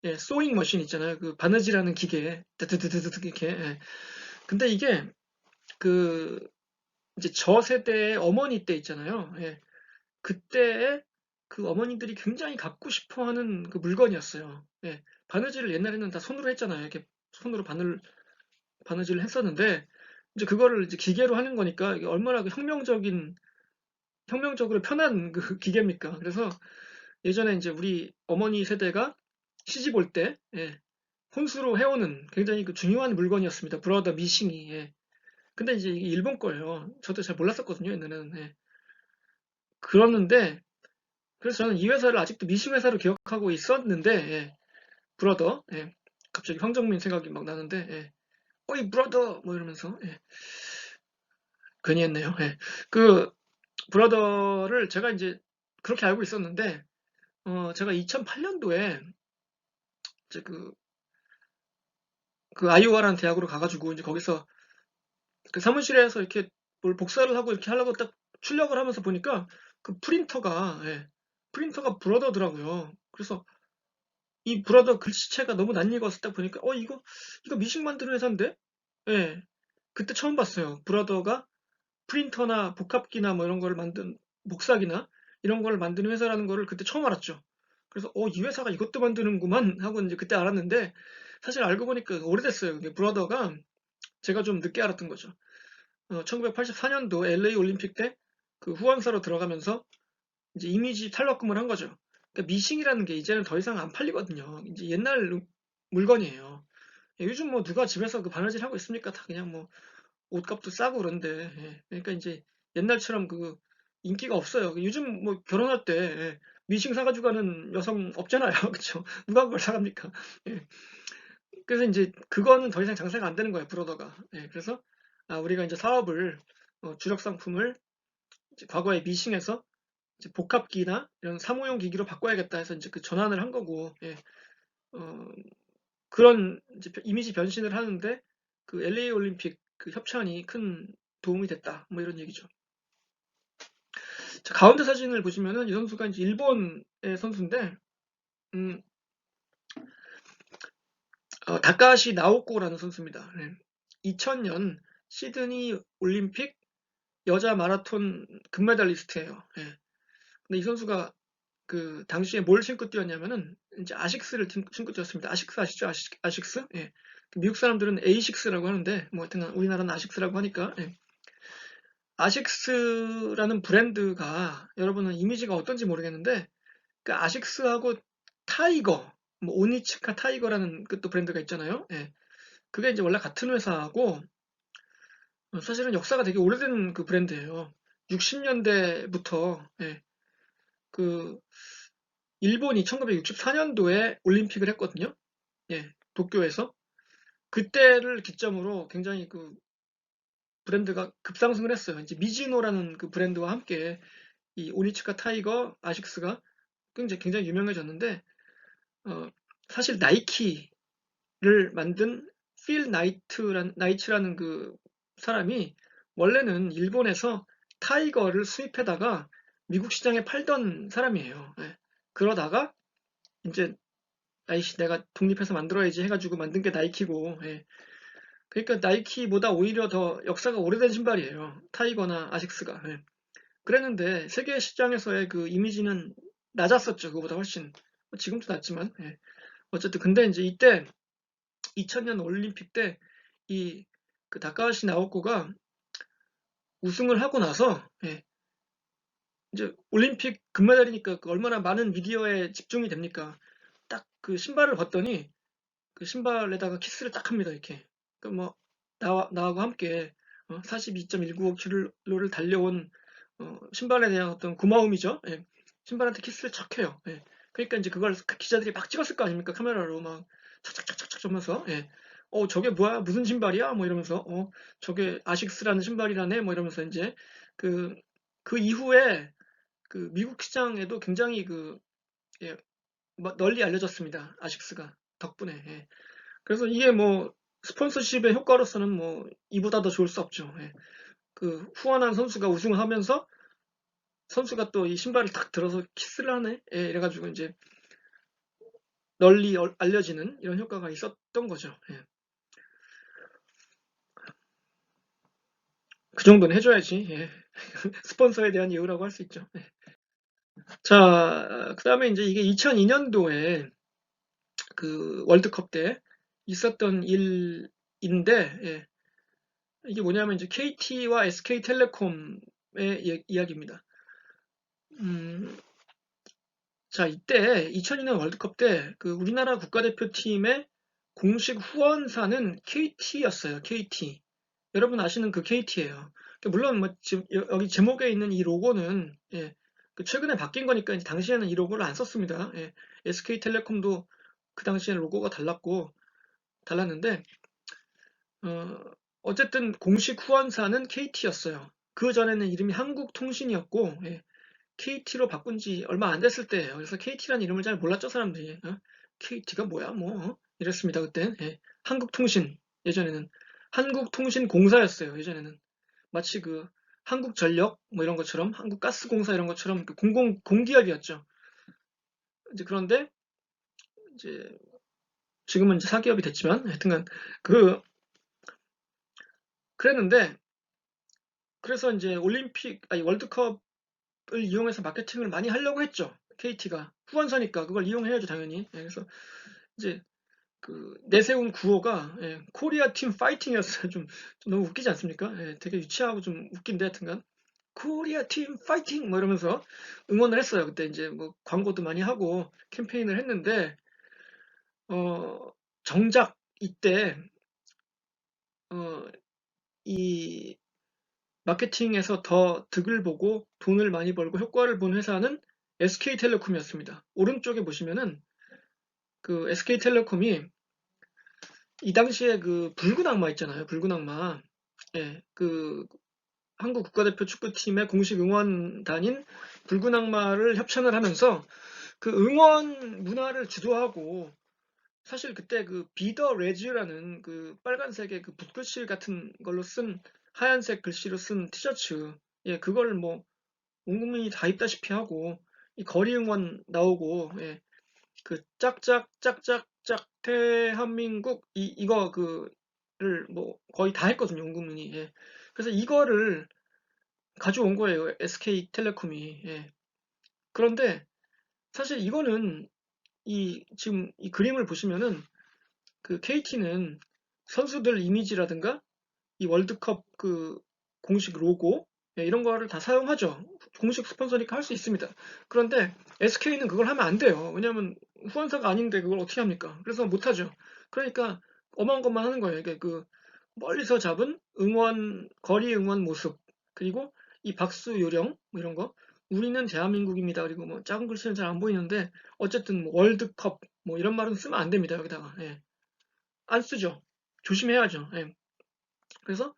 예, 소잉 머신 있잖아요. 그 바느질하는 기계, 드드드드드 이렇게. 예. 근데 이게 그 이제 저 세대의 어머니 때 있잖아요. 예. 그때에 그 어머니들이 굉장히 갖고 싶어 하는 그 물건이었어요. 예. 바느질을 옛날에는 다 손으로 했잖아요. 이렇게 손으로 바느질을 했었는데, 이제 그거를 이제 기계로 하는 거니까 이게 얼마나 그 혁명적으로 편한 그 기계입니까? 그래서 예전에 이제 우리 어머니 세대가 시집 올 때, 예, 혼수로 해오는 굉장히 그 중요한 물건이었습니다. 브라더 미싱이. 예. 근데 이제 이게 일본 거예요. 저도 잘 몰랐었거든요, 옛날에는. 예. 그랬는데, 그래서 저는 이 회사를 아직도 미싱 회사로 기억하고 있었는데, 예, 브라더, 예, 갑자기 황정민 생각이 막 나는데, 예, 어이 브라더 뭐 이러면서, 예, 괜히 했네요. 예. 그 브라더를 제가 이제 그렇게 알고 있었는데, 제가 2008년도에 이제 그 아이오와라는 대학으로 가가지고 이제 거기서 그 사무실에서 이렇게 뭘 복사를 하고 이렇게 하려고 딱 출력을 하면서 보니까 그 프린터가 브라더더라고요. 그래서 이 브라더 글씨체가 너무 낯익어서 딱 보니까 이거 미식 만드는 회사인데? 예. 그때 처음 봤어요. 브라더가 프린터나 복합기나 뭐 이런 거를 복사기나 이런 걸 만드는 회사라는 거를 그때 처음 알았죠. 그래서 이 회사가 이것도 만드는구만 하고 이제 그때 알았는데 사실 알고 보니까 오래됐어요. 이게 브라더가 제가 좀 늦게 알았던 거죠. 1984년도 LA 올림픽 때 그 후원사로 들어가면서 이제 이미지 탈바꿈을 한 거죠. 그러니까 미싱이라는 게 이제는 더 이상 안 팔리거든요. 이제 옛날 물건이에요. 요즘 뭐 누가 집에서 그 바느질 하고 있습니까? 다 그냥 뭐 옷값도 싸고 그런데 그러니까 이제 옛날처럼 그 인기가 없어요. 요즘 뭐 결혼할 때 미싱 사가지고 가는 여성 없잖아요. 그쵸? 누가 그걸 사갑니까? 예. 그래서 이제 그거는 더 이상 장사가 안 되는 거예요. 브로더가. 예. 그래서 우리가 이제 사업을 주력 상품을 이제 과거에 미싱에서 이제 복합기나 이런 사무용 기기로 바꿔야겠다 해서 이제 그 전환을 한 거고, 예. 어, 그런 이제 이미지 변신을 하는데 그 LA 올림픽 그 협찬이 큰 도움이 됐다. 뭐 이런 얘기죠. 자, 가운데 사진을 보시면은 이 선수가 이제 일본의 선수인데, 음, 다카시 나오코라는 선수입니다. 네. 2000년 시드니 올림픽 여자 마라톤 금메달리스트예요. 예. 근데 이 선수가 그 당시에 뭘 신고 뛰었냐면은 이제 아식스를 신고 뛰었습니다. 아식스 아시죠? 아식스? 예. 미국 사람들은 에이식스라고 하는데 뭐 하여튼 우리나라는 아식스라고 하니까 예. 아식스라는 브랜드가 여러분은 이미지가 어떤지 모르겠는데 그 아식스하고 타이거 뭐 오니츠카 타이거라는 그 또 브랜드가 있잖아요. 예. 그게 이제 원래 같은 회사하고 사실은 역사가 되게 오래된 그 브랜드예요. 60년대부터 예. 그 일본이 1964년도에 올림픽을 했거든요. 예, 도쿄에서. 그때를 기점으로 굉장히 그 브랜드가 급상승을 했어요. 이제 미즈노라는 그 브랜드와 함께 이 오니츠카 타이거 아식스가 굉장히 유명해졌는데, 어, 사실 나이키를 만든 나이츠라는 그 사람이 원래는 일본에서 타이거를 수입해다가 미국 시장에 팔던 사람이에요. 예. 그러다가 이제 아이씨 내가 독립해서 만들어야지 해가지고 만든 게 나이키고 예. 그러니까 나이키보다 오히려 더 역사가 오래된 신발이에요. 타이거나 아식스가 예. 그랬는데 세계 시장에서의 그 이미지는 낮았었죠. 그거보다 훨씬. 뭐 지금도 낮지만. 예. 어쨌든 근데 이제 이때 2000년 올림픽 때 이 그 다카하시 나오코가 우승을 하고 나서 예, 이제 올림픽 금메달이니까 그 얼마나 많은 미디어에 집중이 됩니까? 딱 그 신발을 봤더니 그 신발에다가 키스를 딱 합니다. 이렇게. 그뭐 나하고 함께 42.195km를 달려온 신발에 대한 어떤 고마움이죠. 예. 신발한테 키스를 척 해요. 예. 그러니까 이제 그걸 기자들이 막 찍었을 거 아닙니까? 카메라로 막 착착착착착 하면서 예. 저게 뭐야? 무슨 신발이야? 뭐 이러면서 저게 아식스라는 신발이라네? 뭐 이러면서 이제 그, 그 이후에 그 미국 시장에도 굉장히 예, 널리 알려졌습니다. 아식스가 덕분에. 예. 그래서 이게 뭐 스폰서십의 효과로서는 뭐 이보다 더 좋을 수 없죠. 예. 그 후원한 선수가 우승을 하면서 선수가 또 이 신발을 탁 들어서 키스를 하네. 예, 이래가지고 이제 널리 알려지는 이런 효과가 있었던 거죠. 예. 그 정도는 해줘야지. 예. 스폰서에 대한 이유라고 할 수 있죠. 예. 자, 그 다음에 이제 이게 2002년도에 그 월드컵 때 있었던 일인데, 예. 이게 뭐냐면 이제 KT와 SK텔레콤의 이야기입니다. 자, 이때 2002년 월드컵 때 그 우리나라 국가대표팀의 공식 후원사는 KT였어요. KT. 여러분 아시는 그 KT예요. 물론 뭐 지금 여기 제목에 있는 이 로고는 예, 그 최근에 바뀐 거니까 이제 당시에는 이 로고를 안 썼습니다. 예, SK텔레콤도 그 당시에는 로고가 달랐는데 어쨌든 공식 후원사는 KT였어요. 그 전에는 이름이 한국통신이었고 예, KT로 바꾼 지 얼마 안 됐을 때예요. 그래서 KT라는 이름을 잘 몰랐죠, 사람들이. KT가 뭐야, 뭐 이랬습니다, 그땐. 예. 한국통신, 예전에는 한국통신공사였어요, 예전에는. 마치 그 한국전력 뭐 이런 것처럼, 한국가스공사 이런 것처럼 그 공기업이었죠. 이제 그런데 이제 지금은 이제 사기업이 됐지만, 하여튼간 그 그랬는데 그래서 이제 월드컵을 이용해서 마케팅을 많이 하려고 했죠. KT가 후원사니까 그걸 이용해야죠, 당연히. 예, 그래서 이제 그 내세운 구호가 예, 코리아 팀 파이팅이었어요. 좀 너무 웃기지 않습니까? 예, 되게 유치하고 좀 웃긴데 하여튼간 코리아 팀 파이팅 뭐 이러면서 응원을 했어요. 그때 이제 뭐 광고도 많이 하고 캠페인을 했는데 어, 정작 이때 이 마케팅에서 더 득을 보고 돈을 많이 벌고 효과를 본 회사는 SK텔레콤이었습니다. 오른쪽에 보시면은 그 SK텔레콤이 이 당시에 그 붉은 악마 있잖아요. 붉은 악마. 예, 그 한국 국가대표 축구팀의 공식 응원단인 붉은 악마를 협찬을 하면서 그 응원 문화를 주도하고 사실 그때 그 비더 레즈라는 그 빨간색의 그 붓글씨 같은 걸로 쓴 하얀색 글씨로 쓴 티셔츠 예, 그걸 뭐 온 국민이 다 입다시피 하고 이 거리 응원 나오고 예, 그 짝짝 짝짝짝 대한민국 이거 그를 뭐 거의 다 했거든요, 온 국민이. 예. 그래서 이거를 가져온 거예요, SK텔레콤이. 예. 그런데 사실 이거는 지금 이 그림을 보시면은 그 KT는 선수들 이미지라든가 이 월드컵 그 공식 로고 예, 이런 거를 다 사용하죠. 공식 스폰서니까 할 수 있습니다. 그런데 SK는 그걸 하면 안 돼요. 왜냐하면 후원사가 아닌데 그걸 어떻게 합니까? 그래서 못 하죠. 그러니까 어마어마한 것만 하는 거예요. 이게 그 멀리서 잡은 거리 응원 모습, 그리고 이 박수 요령 뭐 이런 거. 우리는 대한민국입니다. 그리고 뭐 작은 글씨는 잘 안 보이는데 어쨌든 뭐 월드컵 뭐 이런 말은 쓰면 안 됩니다. 여기다가 예. 안 쓰죠. 조심해야죠. 예. 그래서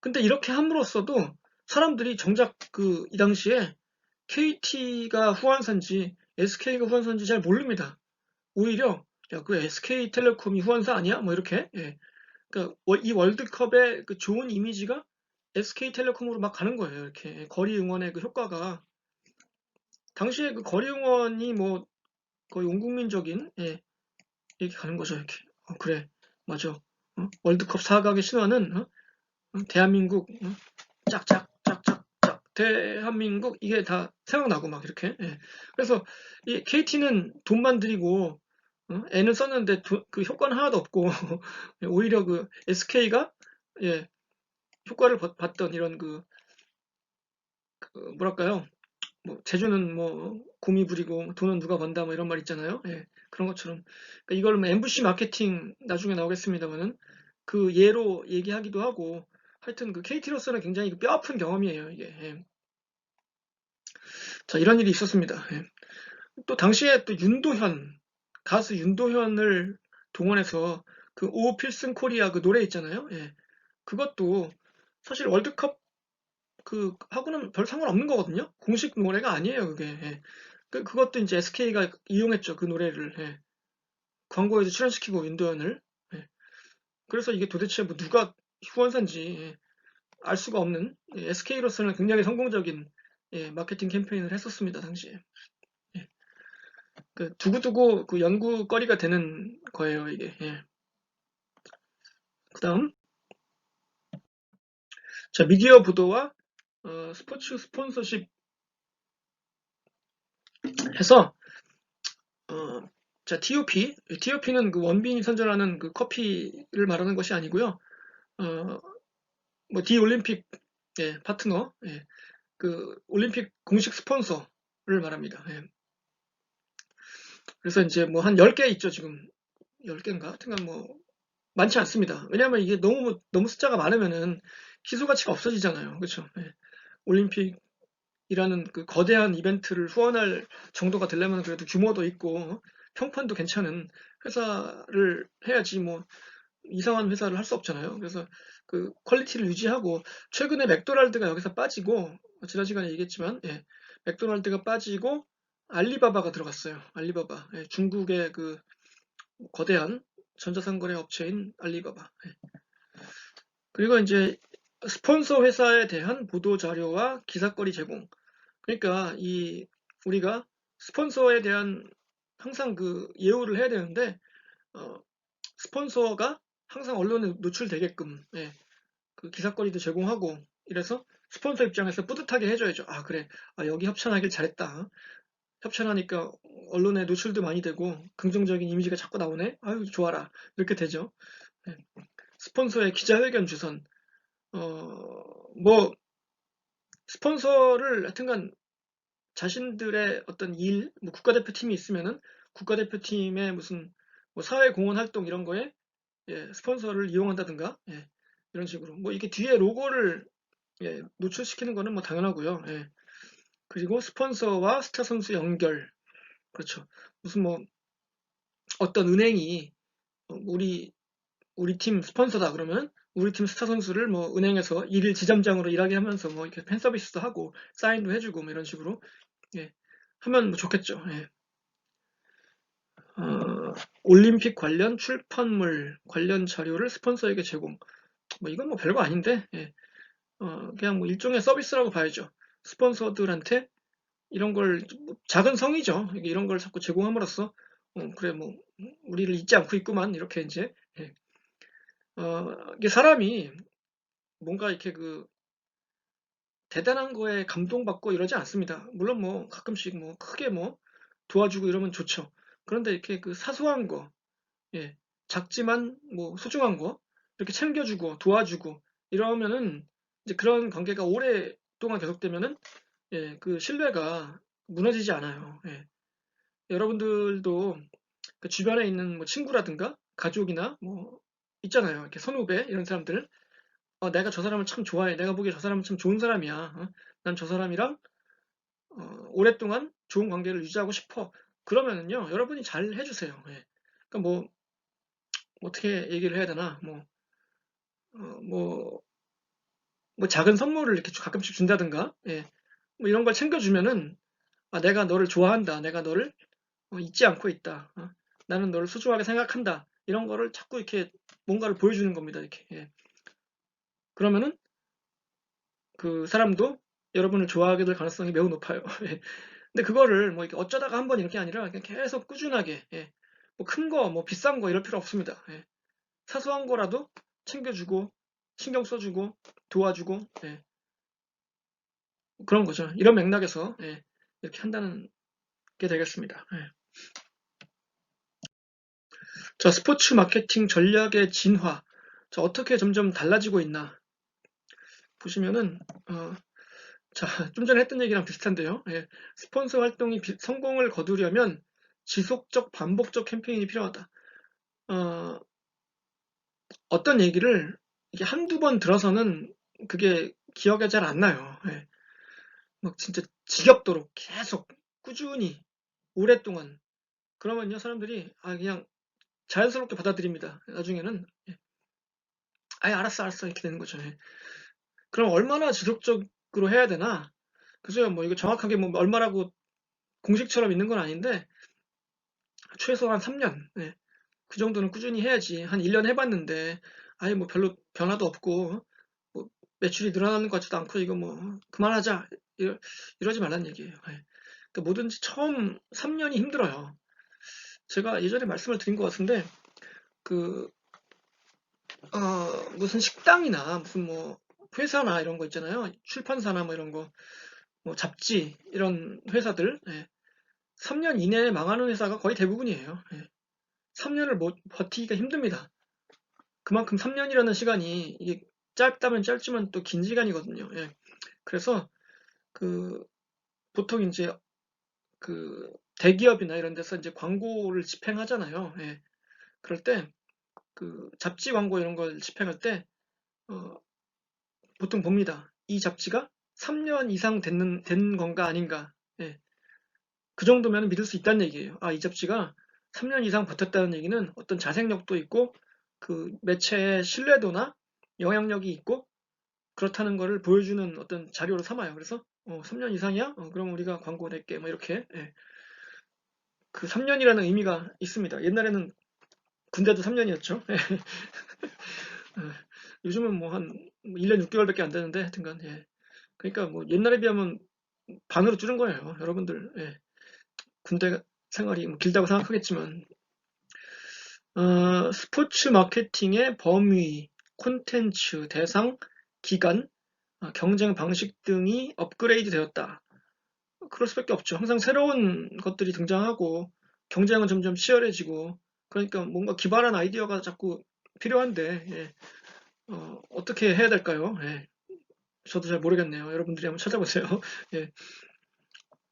근데 이렇게 함으로써도 사람들이 정작 그 이 당시에 KT가 후원사인지 SK가 후원사인지 잘 모릅니다. 오히려 야, 그 SK텔레콤이 후원사 아니야? 뭐 이렇게. 예. 그러니까 이 월드컵의 그 좋은 이미지가 SK텔레콤으로 막 가는 거예요. 이렇게 거리 응원의 그 효과가 당시에 그 거리 응원이 뭐 거의 온 국민적인 예, 이렇게 가는 거죠. 이렇게. 그래. 맞아. 월드컵 사각의 신화는 대한민국 짝짝 짝짝짝 대한민국 이게 다 생각나고 막 이렇게. 예. 그래서 이 KT는 돈만 들이고 애는 썼는데 그 효과는 하나도 없고 오히려 그 SK가 예, 효과를 봤던 이런 그 뭐랄까요? 뭐 제주는 뭐 곰이 부리고 돈은 누가 번다 뭐 이런 말 있잖아요. 예, 그런 것처럼 그러니까 이걸 뭐 MBC 마케팅 나중에 나오겠습니다만은 그 예로 얘기하기도 하고 하여튼 그 KT로서는 굉장히 뼈 아픈 경험이에요 이게. 예. 자 이런 일이 있었습니다. 예. 또 당시에 또 윤도현 가수 윤도현을 동원해서 그 오 필승 코리아 그 노래 있잖아요. 예. 그것도 사실 월드컵 그 하고는 별 상관없는 거거든요. 공식 노래가 아니에요, 그게. 예. 그것도 이제 SK가 이용했죠, 그 노래를. 예. 광고에도 출연시키고 윤도현을. 예. 그래서 이게 도대체 뭐 누가 후원사인지 예, 알 수가 없는 SK로서는 굉장히 성공적인 예, 마케팅 캠페인을 했었습니다, 당시에. 예. 그 두고두고 그 연구거리가 되는 거예요, 이게. 예. 그다음 자 미디어 보도와 스포츠 스폰서십 해서 어, 자, TOP. TOP는 그 원빈이 선전하는 그 커피를 말하는 것이 아니고요. 어, 뭐, 디올림픽, 예, 파트너, 예, 그, 올림픽 공식 스폰서를 말합니다. 예. 그래서 이제 뭐 한 10개 있죠, 지금. 10개인가? 하여튼간 뭐, 많지 않습니다. 왜냐하면 이게 너무 숫자가 많으면은 희소 가치가 없어지잖아요. 그렇죠? 예. 올림픽이라는 그 거대한 이벤트를 후원할 정도가 되려면 그래도 규모도 있고, 평판도 괜찮은 회사를 해야지 뭐, 이상한 회사를 할 수 없잖아요. 그래서 그 퀄리티를 유지하고 최근에 맥도날드가 여기서 빠지고 지난 시간에 얘기했지만 예, 맥도날드가 빠지고 알리바바가 들어갔어요. 알리바바 예, 중국의 그 거대한 전자상거래 업체인 알리바바. 예. 그리고 이제 스폰서 회사에 대한 보도 자료와 기사거리 제공. 그러니까 이 우리가 스폰서에 대한 항상 그 예우를 해야 되는데 어, 스폰서가 항상 언론에 노출되게끔 예, 그 기사거리도 제공하고 이래서 스폰서 입장에서 뿌듯하게 해줘야죠. 아 그래, 아, 여기 협찬하길 잘했다. 협찬하니까 언론에 노출도 많이 되고 긍정적인 이미지가 자꾸 나오네. 아유 좋아라 이렇게 되죠. 예. 스폰서의 기자회견 주선. 뭐 스폰서를 하여튼간 자신들의 어떤 일, 뭐 국가대표팀이 있으면은 국가대표팀의 무슨 뭐 사회공헌 활동 이런 거에 예, 스폰서를 이용한다든가 예, 이런 식으로 뭐 이게 뒤에 로고를 예, 노출시키는 거는 뭐 당연하고요. 예. 그리고 스폰서와 스타 선수 연결 그렇죠. 무슨 뭐 어떤 은행이 우리 팀 스폰서다 그러면 우리 팀 스타 선수를 뭐 은행에서 일일 지점장으로 일하게 하면서 뭐 이렇게 팬 서비스도 하고 사인도 해주고 뭐 이런 식으로 예, 하면 뭐 좋겠죠. 예. 올림픽 관련 출판물 관련 자료를 스폰서에게 제공. 뭐 이건 뭐 별거 아닌데 예. 그냥 뭐 일종의 서비스라고 봐야죠. 스폰서들한테 이런 걸 작은 성의죠. 이런 걸 자꾸 제공함으로써 그래 뭐 우리를 잊지 않고 있구만 이렇게 이제 예. 이게 사람이 뭔가 이렇게 그 대단한 거에 감동받고 이러지 않습니다. 물론 뭐 가끔씩 뭐 크게 뭐 도와주고 이러면 좋죠. 그런데 이렇게 그 사소한 거, 예, 작지만 뭐 소중한 거 이렇게 챙겨주고 도와주고 이러면은 이제 그런 관계가 오랫동안 계속되면은 예, 그 신뢰가 무너지지 않아요. 예. 여러분들도 그 주변에 있는 뭐 친구라든가 가족이나 뭐 있잖아요. 이렇게 선후배 이런 사람들. 내가 저 사람을 참 좋아해. 내가 보기에 저 사람은 참 좋은 사람이야. 난 저 사람이랑 오랫동안 좋은 관계를 유지하고 싶어. 그러면은요, 여러분이 잘 해주세요. 예. 그러니까 뭐 어떻게 얘기를 해야 되나, 어, 뭐, 뭐 작은 선물을 이렇게 가끔씩 준다든가, 예. 뭐 이런 걸 챙겨주면은 내가 너를 좋아한다. 내가 너를 잊지 않고 있다. 나는 너를 소중하게 생각한다. 이런 거를 자꾸 이렇게 뭔가를 보여주는 겁니다. 이렇게. 예. 그러면은 그 사람도 여러분을 좋아하게 될 가능성이 매우 높아요. 예. 근데 그거를 뭐 이렇게 어쩌다가 한번 이렇게 아니라 그냥 계속 꾸준하게 예. 뭐 큰 거, 뭐 비싼 거 이럴 필요 없습니다. 예. 사소한 거라도 챙겨주고 신경 써주고 도와주고 예. 그런 거죠. 이런 맥락에서 예. 이렇게 한다는 게 되겠습니다. 예. 자, 스포츠 마케팅 전략의 진화. 자, 어떻게 점점 달라지고 있나 보시면은 자, 좀 전에 했던 얘기랑 비슷한데요. 예, 스폰서 활동이 성공을 거두려면 지속적 반복적 캠페인이 필요하다. 어떤 얘기를 이게 한두 번 들어서는 그게 기억에 잘 안 나요. 예, 막 진짜 지겹도록 계속 꾸준히 오랫동안 그러면요 사람들이 그냥 자연스럽게 받아들입니다. 나중에는 예, 아예 알았어 알았어 이렇게 되는 거죠. 예. 그럼 얼마나 지속적으로 해야 되나? 그죠? 뭐 이거 정확하게 뭐 얼마라고 공식처럼 있는 건 아닌데 최소한 3년 예. 그 정도는 꾸준히 해야지. 한 1년 해봤는데 아예 뭐 별로 변화도 없고 뭐 매출이 늘어나는 것 같지도 않고 이거 뭐 그만하자 이러지 말란 얘기예요. 예. 그러니까 뭐든지 처음 3년이 힘들어요. 제가 예전에 말씀을 드린 것 같은데 그 무슨 식당이나 무슨 뭐 회사나 이런 거 있잖아요. 출판사나 뭐 이런 거, 뭐 잡지 이런 회사들 3년 이내에 망하는 회사가 거의 대부분이에요. 3년을 버티기가 힘듭니다. 그만큼 3년이라는 시간이 이게 짧다면 짧지만 또 긴 시간이거든요. 그래서 그 보통 이제 그 대기업이나 이런 데서 이제 광고를 집행하잖아요. 그럴 때 그 잡지 광고 이런 걸 집행할 때 어, 보통 봅니다. 이 잡지가 3년 이상 된 건가 아닌가. 그 정도면 믿을 수 있다는 얘기예요. 이 잡지가 3년 이상 버텼다는 얘기는 어떤 자생력도 있고 그 매체의 신뢰도나 영향력이 있고 그렇다는 것을 보여주는 어떤 자료로 삼아요. 그래서 3년 이상이야? 그럼 우리가 광고 낼게. 뭐 이렇게 그 3년이라는 의미가 있습니다. 옛날에는 군대도 3년이었죠. 요즘은 뭐 한 1년 6개월밖에 안 되는데 하여튼간 그러니까 뭐 옛날에 비하면 반으로 줄은 거예요. 여러분들 군대 생활이 뭐 길다고 생각하겠지만 스포츠 마케팅의 범위, 콘텐츠, 대상, 기간, 경쟁 방식 등이 업그레이드 되었다. 그럴 수밖에 없죠. 항상 새로운 것들이 등장하고 경쟁은 점점 치열해지고 그러니까 뭔가 기발한 아이디어가 자꾸 필요한데 어떻게 해야 될까요? 저도 잘 모르겠네요. 여러분들이 한번 찾아보세요. 예.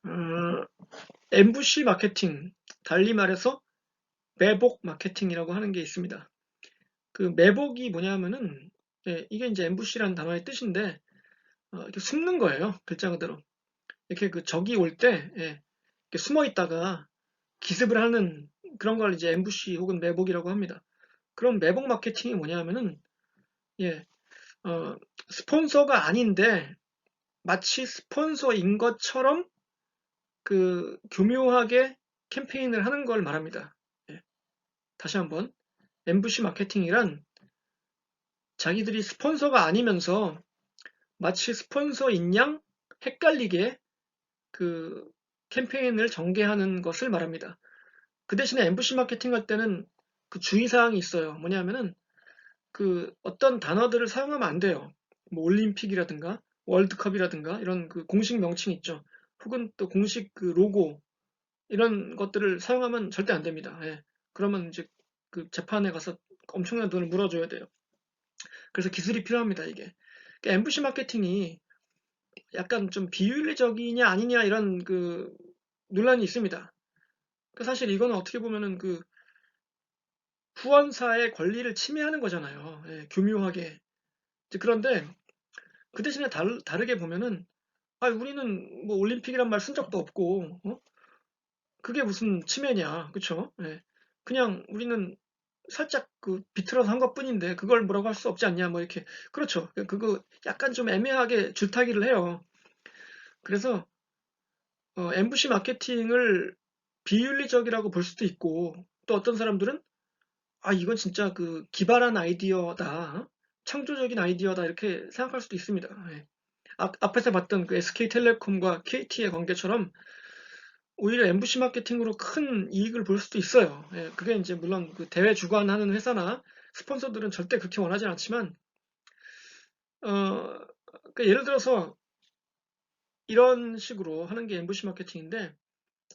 어, MVC 마케팅, 달리 말해서 매복 마케팅이라고 하는 게 있습니다. 그 매복이 뭐냐면은 이게 이제 MVC라는 단어의 뜻인데 이렇게 숨는 거예요. 글자 그대로. 이렇게 그 적이 올 때 숨어 있다가 기습을 하는 그런 걸 이제 MVC 혹은 매복이라고 합니다. 그럼 매복 마케팅이 뭐냐면은 예, 스폰서가 아닌데 마치 스폰서인 것처럼 그 교묘하게 캠페인을 하는 걸 말합니다. 다시 한번 MVC 마케팅이란 자기들이 스폰서가 아니면서 마치 스폰서인 양 헷갈리게 그 캠페인을 전개하는 것을 말합니다. 그 대신에 MVC 마케팅 할 때는 그 주의사항이 있어요. 뭐냐면은 그 어떤 단어들을 사용하면 안 돼요. 뭐 올림픽이라든가 월드컵이라든가 이런 그 공식 명칭 있죠. 혹은 또 공식 그 로고 이런 것들을 사용하면 절대 안 됩니다. 그러면 이제 그 재판에 가서 엄청난 돈을 물어줘야 돼요. 그래서 기술이 필요합니다, 이게. 그러니까 MVC 마케팅이 약간 좀 비윤리적이냐 아니냐 이런 그 논란이 있습니다. 그 사실 이거는 어떻게 보면은 그 후원사의 권리를 침해하는 거잖아요. 교묘하게. 그런데 그 대신에 다르게 보면은 우리는 뭐 올림픽이란 말 쓴 적도 없고 그게 무슨 침해냐, 그쵸? 그냥 우리는 살짝 그 비틀어서 한 것뿐인데 그걸 뭐라고 할 수 없지 않냐, 뭐 이렇게 그렇죠. 그거 약간 좀 애매하게 줄타기를 해요. 그래서 MVC 마케팅을 비윤리적이라고 볼 수도 있고 또 어떤 사람들은 이건 진짜 그 기발한 아이디어다, 창조적인 아이디어다 이렇게 생각할 수도 있습니다. 앞에서 봤던 그 SK텔레콤과 KT의 관계처럼 오히려 MVC 마케팅으로 큰 이익을 볼 수도 있어요. 그게 이제 물론 그 대회 주관하는 회사나 스폰서들은 절대 그렇게 원하지 않지만, 그러니까 예를 들어서 이런 식으로 하는 게 엠부시 마케팅인데,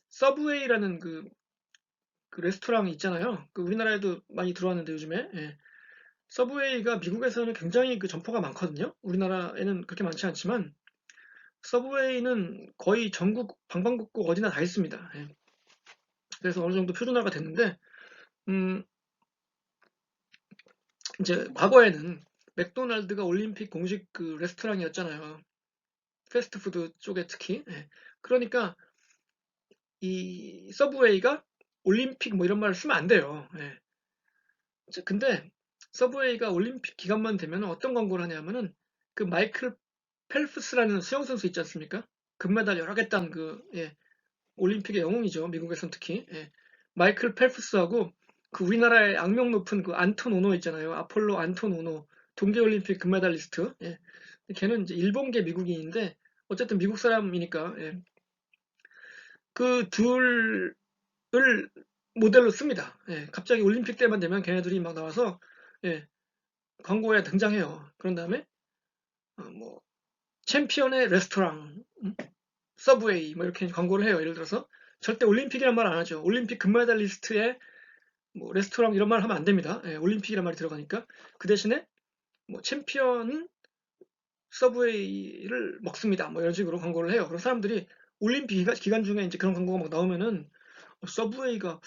서브웨이라는 그 레스토랑이 있잖아요. 그 우리나라에도 많이 들어왔는데 요즘에. 예. 서브웨이가 미국에서는 굉장히 그 점포가 많거든요. 우리나라에는 그렇게 많지 않지만 서브웨이는 거의 전국 방방곡곡 어디나 다 있습니다. 예. 그래서 어느 정도 표준화가 됐는데, 음, 이제 과거에는 맥도날드가 올림픽 공식 그 레스토랑이었잖아요. 패스트푸드 쪽에 특히. 예. 그러니까 이 서브웨이가 올림픽 뭐 이런 말을 쓰면 안 돼요. 예. 근데 서브웨이가 올림픽 기간만 되면 어떤 광고를 하냐면은 그 마이클 펠프스라는 수영선수 있지 않습니까? 금메달 여러 개 딴 예, 올림픽의 영웅이죠. 미국에선 특히. 예. 마이클 펠프스하고 그 우리나라의 악명 높은 그 안톤 오노 있잖아요. 아폴로 안톤 오노. 동계올림픽 금메달리스트. 예. 걔는 이제 일본계 미국인인데 어쨌든 미국 사람이니까 예. 그 둘을 모델로 씁니다. 예. 갑자기 올림픽 때만 되면 걔네들이 막 나와서 예. 광고에 등장해요. 그런 다음에 뭐 챔피언의 레스토랑, 서브웨이 뭐 이렇게 광고를 해요. 예를 들어서 절대 올림픽이란 말 안 하죠. 올림픽 금메달리스트의 뭐 레스토랑 이런 말 하면 안 됩니다. 예, 올림픽이란 말이 들어가니까 그 대신에 뭐 챔피언은 서브웨이를 먹습니다. 뭐 이런 식으로 광고를 해요. 그럼 사람들이 올림픽 기간 중에 이제 그런 광고가 막 나오면은 서브웨이가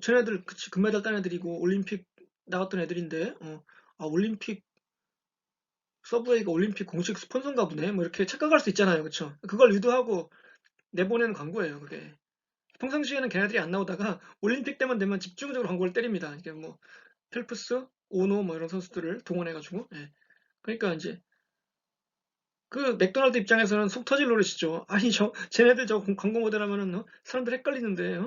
쟤네들 그치 금메달 딴 애들이고 올림픽 나갔던 애들인데 올림픽 서브웨이가 올림픽 공식 스폰서인가 보네. 뭐 이렇게 착각할 수 있잖아요. 그쵸? 그걸 의도하고 내보내는 광고예요, 그게. 평상시에는 걔네들이 안 나오다가 올림픽 때만 되면 집중적으로 광고를 때립니다. 이게 뭐 펠프스, 오노 뭐 이런 선수들을 동원해가지고. 예. 그러니까 이제 그 맥도날드 입장에서는 속 터질 노릇이죠. 아니 쟤네들 저 광고 모델 하면은 사람들 헷갈리는데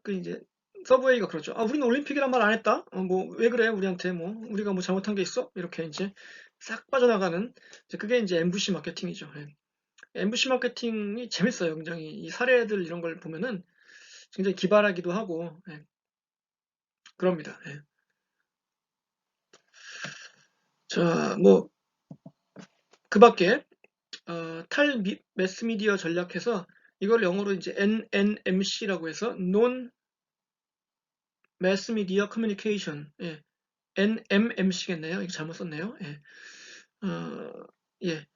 그 이제 서브웨이가 그러죠. 우리는 올림픽이란 말 안 했다. 뭐 왜 그래 우리한테 뭐 우리가 뭐 잘못한 게 있어? 이렇게 이제 싹 빠져나가는 그게 이제 엠부시 마케팅이죠. 예. 엠부시 마케팅이 재밌어요. 굉장히 이 사례들 이런 걸 보면은 굉장히 기발하기도 하고 예. 그럽니다. 예. 자, 뭐 그 밖에 매스미디어 전략해서 이걸 영어로 이제 NNMC라고 해서 Non Mass Media Communication. 예. NMMC겠네요. 이거 잘못 썼네요. 예. 예.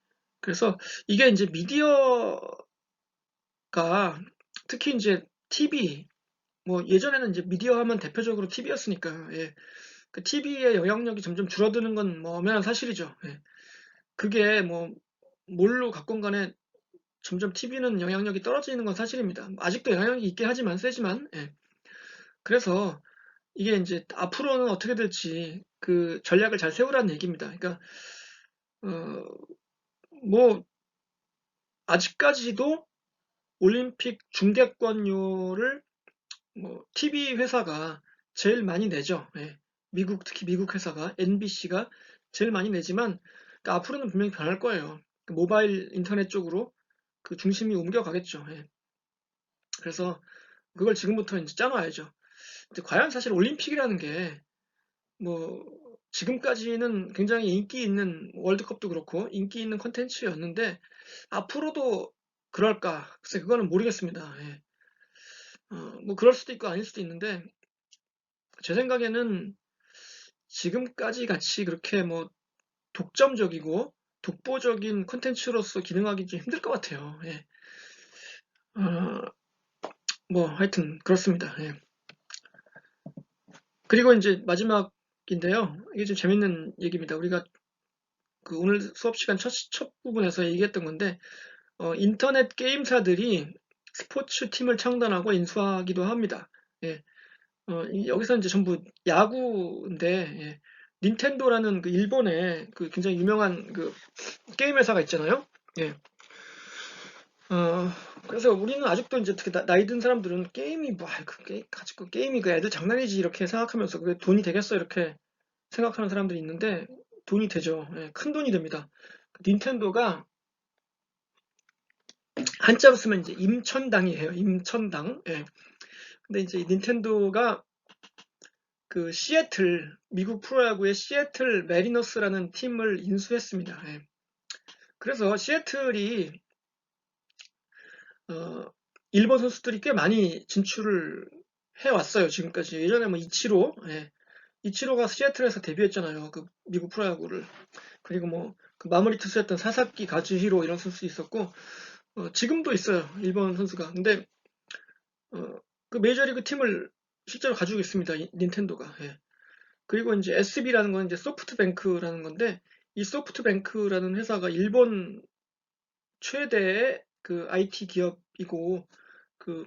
그래서 이게 이제 미디어가 특히 이제 TV 뭐 예전에는 이제 미디어 하면 대표적으로 TV였으니까 예. 그 TV의 영향력이 점점 줄어드는 건 뭐 엄연한 사실이죠. 예. 그게 뭐 뭘로 갔건 간에 점점 TV는 영향력이 떨어지는 건 사실입니다. 아직도 영향력이 있긴 하지만 세지만 예. 그래서 이게 이제 앞으로는 어떻게 될지 그 전략을 잘 세우라는 얘기입니다. 그러니까 뭐 아직까지도 올림픽 중계권료를 뭐 TV 회사가 제일 많이 내죠. 예. 특히 미국 회사가 NBC가 제일 많이 내지만 그러니까 앞으로는 분명히 변할 거예요. 그 모바일 인터넷 쪽으로 그 중심이 옮겨가겠죠. 예. 그래서 그걸 지금부터 이제 짜놔야죠. 근데 과연 사실 올림픽이라는 게 뭐 지금까지는 굉장히 인기 있는 월드컵도 그렇고 인기 있는 콘텐츠였는데 앞으로도 그럴까? 글쎄 그거는 모르겠습니다. 예. 뭐 그럴 수도 있고 아닐 수도 있는데 제 생각에는 지금까지 같이 그렇게 뭐 독점적이고 독보적인 콘텐츠로서 기능하기 좀 힘들 것 같아요. 예. 어, 뭐 하여튼 그렇습니다. 예. 그리고 이제 마지막인데요. 이게 좀 재밌는 얘기입니다. 우리가 그 오늘 수업 시간 첫 부분에서 얘기했던 건데 인터넷 게임사들이 스포츠 팀을 창단하고 인수하기도 합니다. 예. 여기서 이제 전부 야구인데 예. 닌텐도라는 그 일본의 그 굉장히 유명한 그 게임 회사가 있잖아요. 예. 어, 그래서 우리는 아직도 이제 특히 나이 든 사람들은 게임이 뭐, 가지고 게임이 그 애들 장난이지 이렇게 생각하면서 그게 돈이 되겠어 이렇게 생각하는 사람들이 있는데 돈이 되죠. 예, 큰 돈이 됩니다. 닌텐도가 한자로 쓰면 이제 임천당이에요. 임천당. 예. 근데 이제 닌텐도가 그 미국 프로야구의 시애틀 메리너스라는 팀을 인수했습니다. 예. 그래서 시애틀이 일본 선수들이 꽤 많이 진출을 해왔어요, 지금까지. 예전에 뭐 이치로, 예. 이치로가 시애틀에서 데뷔했잖아요. 그 미국 프로야구를. 그리고 뭐 그 마무리 투수였던 사사키 가즈히로 이런 선수 있었고, 지금도 있어요, 일본 선수가. 근데 그 메이저리그 팀을 실제로 가지고 있습니다, 닌텐도가. 예. 그리고 이제 SB라는 건 이제 소프트뱅크라는 건데, 이 소프트뱅크라는 회사가 일본 최대의 그 IT 기업이고, 그,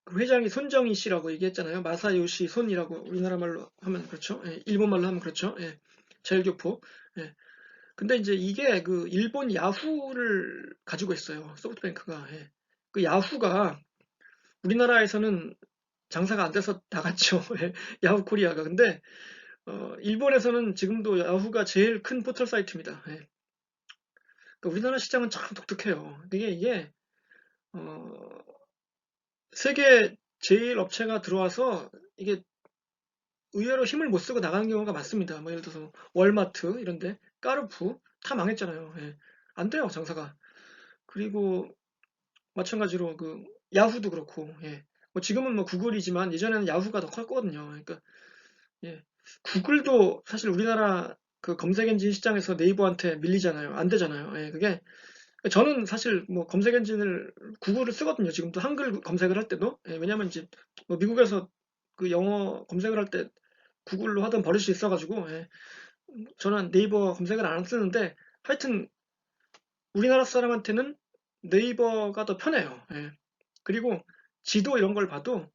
그 회장이 손정희 씨라고 얘기했잖아요. 마사요시 손이라고 우리나라 말로 하면 그렇죠. 예, 일본 말로 하면 그렇죠. 예, 제일교포. 예. 근데 이제 이게 그 일본 야후를 가지고 있어요. 소프트뱅크가. 예. 그 야후가 우리나라에서는 장사가 안 돼서 나갔죠. 예, 야후 코리아가. 근데 일본에서는 지금도 야후가 제일 큰 포털 사이트입니다. 예. 그러니까 우리나라 시장은 참 독특해요. 이게 어, 세계 제일 업체가 들어와서 이게 의외로 힘을 못 쓰고 나가는 경우가 많습니다. 뭐 예를 들어서 월마트 이런데 까르푸 다 망했잖아요. 예. 안 돼요 장사가. 그리고 마찬가지로 그 야후도 그렇고, 예. 뭐 지금은 뭐 구글이지만 예전에는 야후가 더 컸거든요. 그러니까 예. 구글도 사실 우리나라 그 검색 엔진 시장에서 네이버한테 밀리잖아요. 안 되잖아요. 예. 그게 저는 사실 뭐 검색 엔진을 구글을 쓰거든요. 지금도 한글 검색을 할 때도. 예. 왜냐면 이제 뭐 미국에서 그 영어 검색을 할 때 구글로 하던 버릇이 있어가지고, 예. 저는 네이버 검색을 안 쓰는데 하여튼 우리나라 사람한테는 네이버가 더 편해요. 예. 그리고 지도 이런 걸 봐도,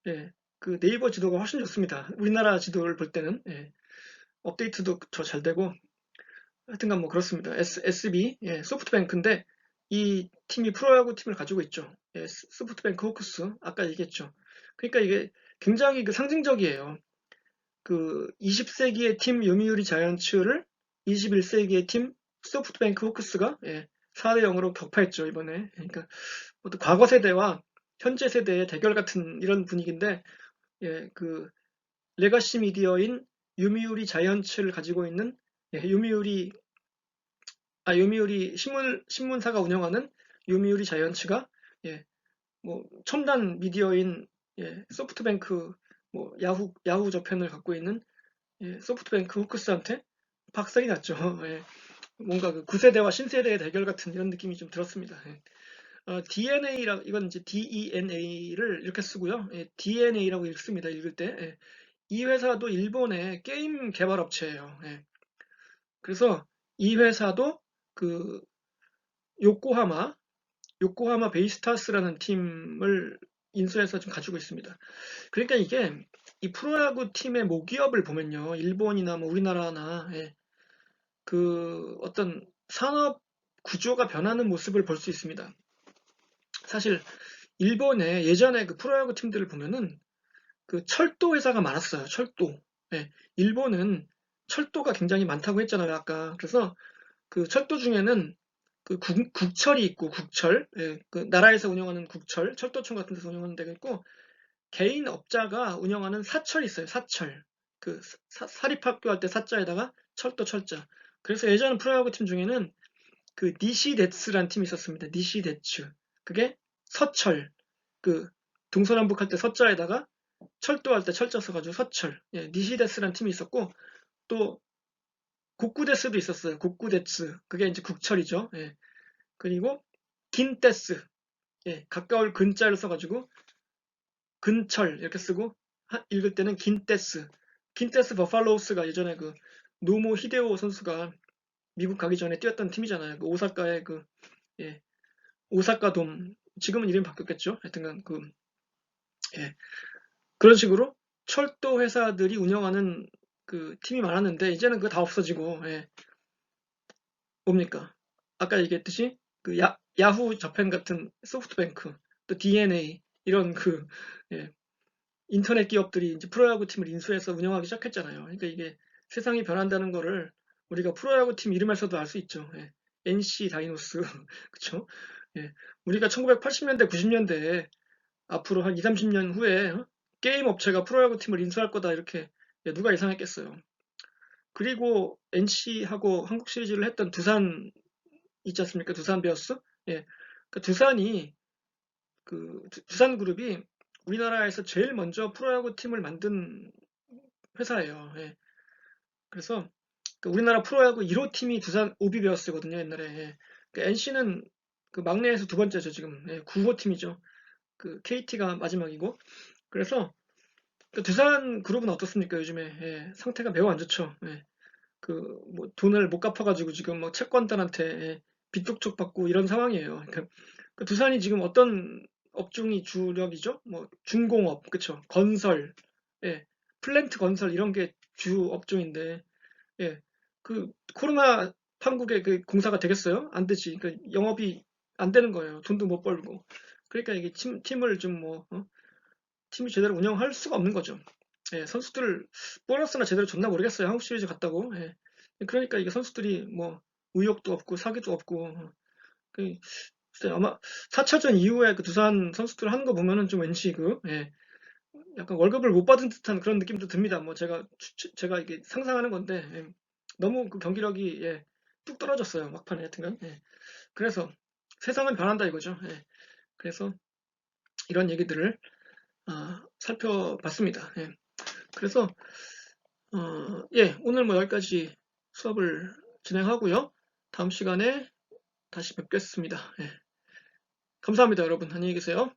예, 그 네이버 지도가 훨씬 좋습니다. 우리나라 지도를 볼 때는. 예. 업데이트도 더 잘 되고 하여튼간 뭐 그렇습니다. SB, 예, 소프트뱅크인데 이 팀이 프로야구 팀을 가지고 있죠. 예, 소프트뱅크 호크스 아까 얘기했죠. 그러니까 이게 굉장히 그 상징적이에요. 그 20세기의 팀 요미우리 자이언츠를 21세기의 팀 소프트뱅크 호크스가, 예, 4대 0으로 격파했죠 이번에. 그러니까 어떤 과거 세대와 현재 세대의 대결 같은 이런 분위기인데, 예, 그 레가시 미디어인 요미우리 자이언츠를 가지고 있는, 예, 요미우리 신문사가 운영하는 요미우리 자이언츠가, 예, 뭐 첨단 미디어인, 예, 소프트뱅크 뭐 야후 저편을 갖고 있는, 예, 소프트뱅크 호크스한테 박살이 났죠. 예, 뭔가 그 구세대와 신세대의 대결 같은 이런 느낌이 좀 들었습니다. 예. DNA라 이건 이제 DENA를 이렇게 쓰고요. 예, DNA라고 읽습니다. 읽을 때. 예. 이 회사도 일본의 게임 개발 업체예요. 예. 그래서 이 회사도 그 요코하마 베이스타스라는 팀을 인수해서 지금 가지고 있습니다. 그러니까 이게 이 프로야구 팀의 모기업을 보면요, 일본이나 뭐 우리나라나, 예, 그 어떤 산업 구조가 변하는 모습을 볼 수 있습니다. 사실 일본의 예전에 그 프로야구 팀들을 보면은 그 철도 회사가 많았어요. 철도. 예, 일본은 철도가 굉장히 많다고 했잖아요, 아까. 그래서 그 철도 중에는 그 국철이 있고, 국철, 예, 그 나라에서 운영하는 국철, 철도청 같은 데서 운영하는 데가 있고, 개인 업자가 운영하는 사철이 있어요. 사철. 그 사립학교 할 때 사자에다가 철도 철자. 그래서 예전 프로야구 팀 중에는 그 니시데츠라는 팀이 있었습니다. 니시데츠. 그게 서철. 그 동서남북 할 때 서자에다가 철도할 때 철자 써가지고 서철. 예, 니시데스라는 팀이 있었고, 또 곡구데스도 있었어요. 곡구데스. 그게 이제 국철이죠. 예. 그리고 긴데스. 예, 가까울 근자를 써가지고 근철 이렇게 쓰고, 읽을 때는 긴데스. 긴데스 버팔로우스가 예전에 그 노모 히데오 선수가 미국 가기 전에 뛰었던 팀이잖아요. 그 오사카의 그, 예, 오사카 돔. 지금은 이름이 바뀌었겠죠. 하여튼간 그, 예, 그런 식으로 철도 회사들이 운영하는 그 팀이 많았는데 이제는 그거 다 없어지고, 예, 뭡니까? 아까 얘기했듯이 그 야후 저펜 같은 소프트뱅크, 또 DNA 이런 그, 예, 인터넷 기업들이 이제 프로야구 팀을 인수해서 운영하기 시작했잖아요. 그러니까 이게 세상이 변한다는 거를 우리가 프로야구 팀 이름에서도 알 수 있죠. 예. NC 다이노스, 그쵸? 예. 우리가 1980년대, 90년대에 앞으로 한 2, 30년 후에, 게임 업체가 프로야구 팀을 인수할 거다 이렇게, 예, 누가 예상했겠어요. 그리고 NC하고 한국 시리즈를 했던 두산 있지 않습니까? 두산 베어스? 예. 그 두산이 두산그룹이 우리나라에서 제일 먼저 프로야구 팀을 만든 회사예요. 예. 그래서 우리나라 프로야구 1호 팀이 두산 오비베어스거든요, 옛날에. 예. NC는 막내에서 두 번째죠, 지금. 예, 9호 팀이죠. KT가 마지막이고. 그래서 두산 그룹은 어떻습니까, 요즘에? 예, 상태가 매우 안 좋죠. 예. 뭐 돈을 못 갚아가지고 지금 뭐 채권단한테 예, 빚독촉 받고 이런 상황이에요. 두산이 지금 어떤 업종이 주력이죠? 뭐 중공업, 그쵸? 건설, 예, 플랜트 건설 이런 게 주 업종인데, 예, 코로나 판국에 공사가 되겠어요? 안 되지. 영업이 안 되는 거예요. 돈도 못 벌고. 그러니까 이게 팀을 좀 팀이 제대로 운영할 수가 없는 거죠. 예, 선수들 보너스나 제대로 줬나 모르겠어요. 한국 시리즈 갔다고. 예. 그러니까 이게 선수들이 뭐 의욕도 없고 사기도 없고 글쎄 아마 4차전 이후에 두산 선수들 하는 거 보면은 좀 왠지 예, 약간 월급을 못 받은 듯한 그런 느낌도 듭니다. 뭐 제가 이게 상상하는 건데 예, 너무 경기력이 예, 뚝 떨어졌어요. 막판에 하여튼간. 예. 그래서 세상은 변한다 이거죠. 예. 그래서 이런 얘기들을 살펴봤습니다. 예. 그래서 예, 오늘 뭐 여기까지 수업을 진행하고요. 다음 시간에 다시 뵙겠습니다. 예. 감사합니다, 여러분. 안녕히 계세요.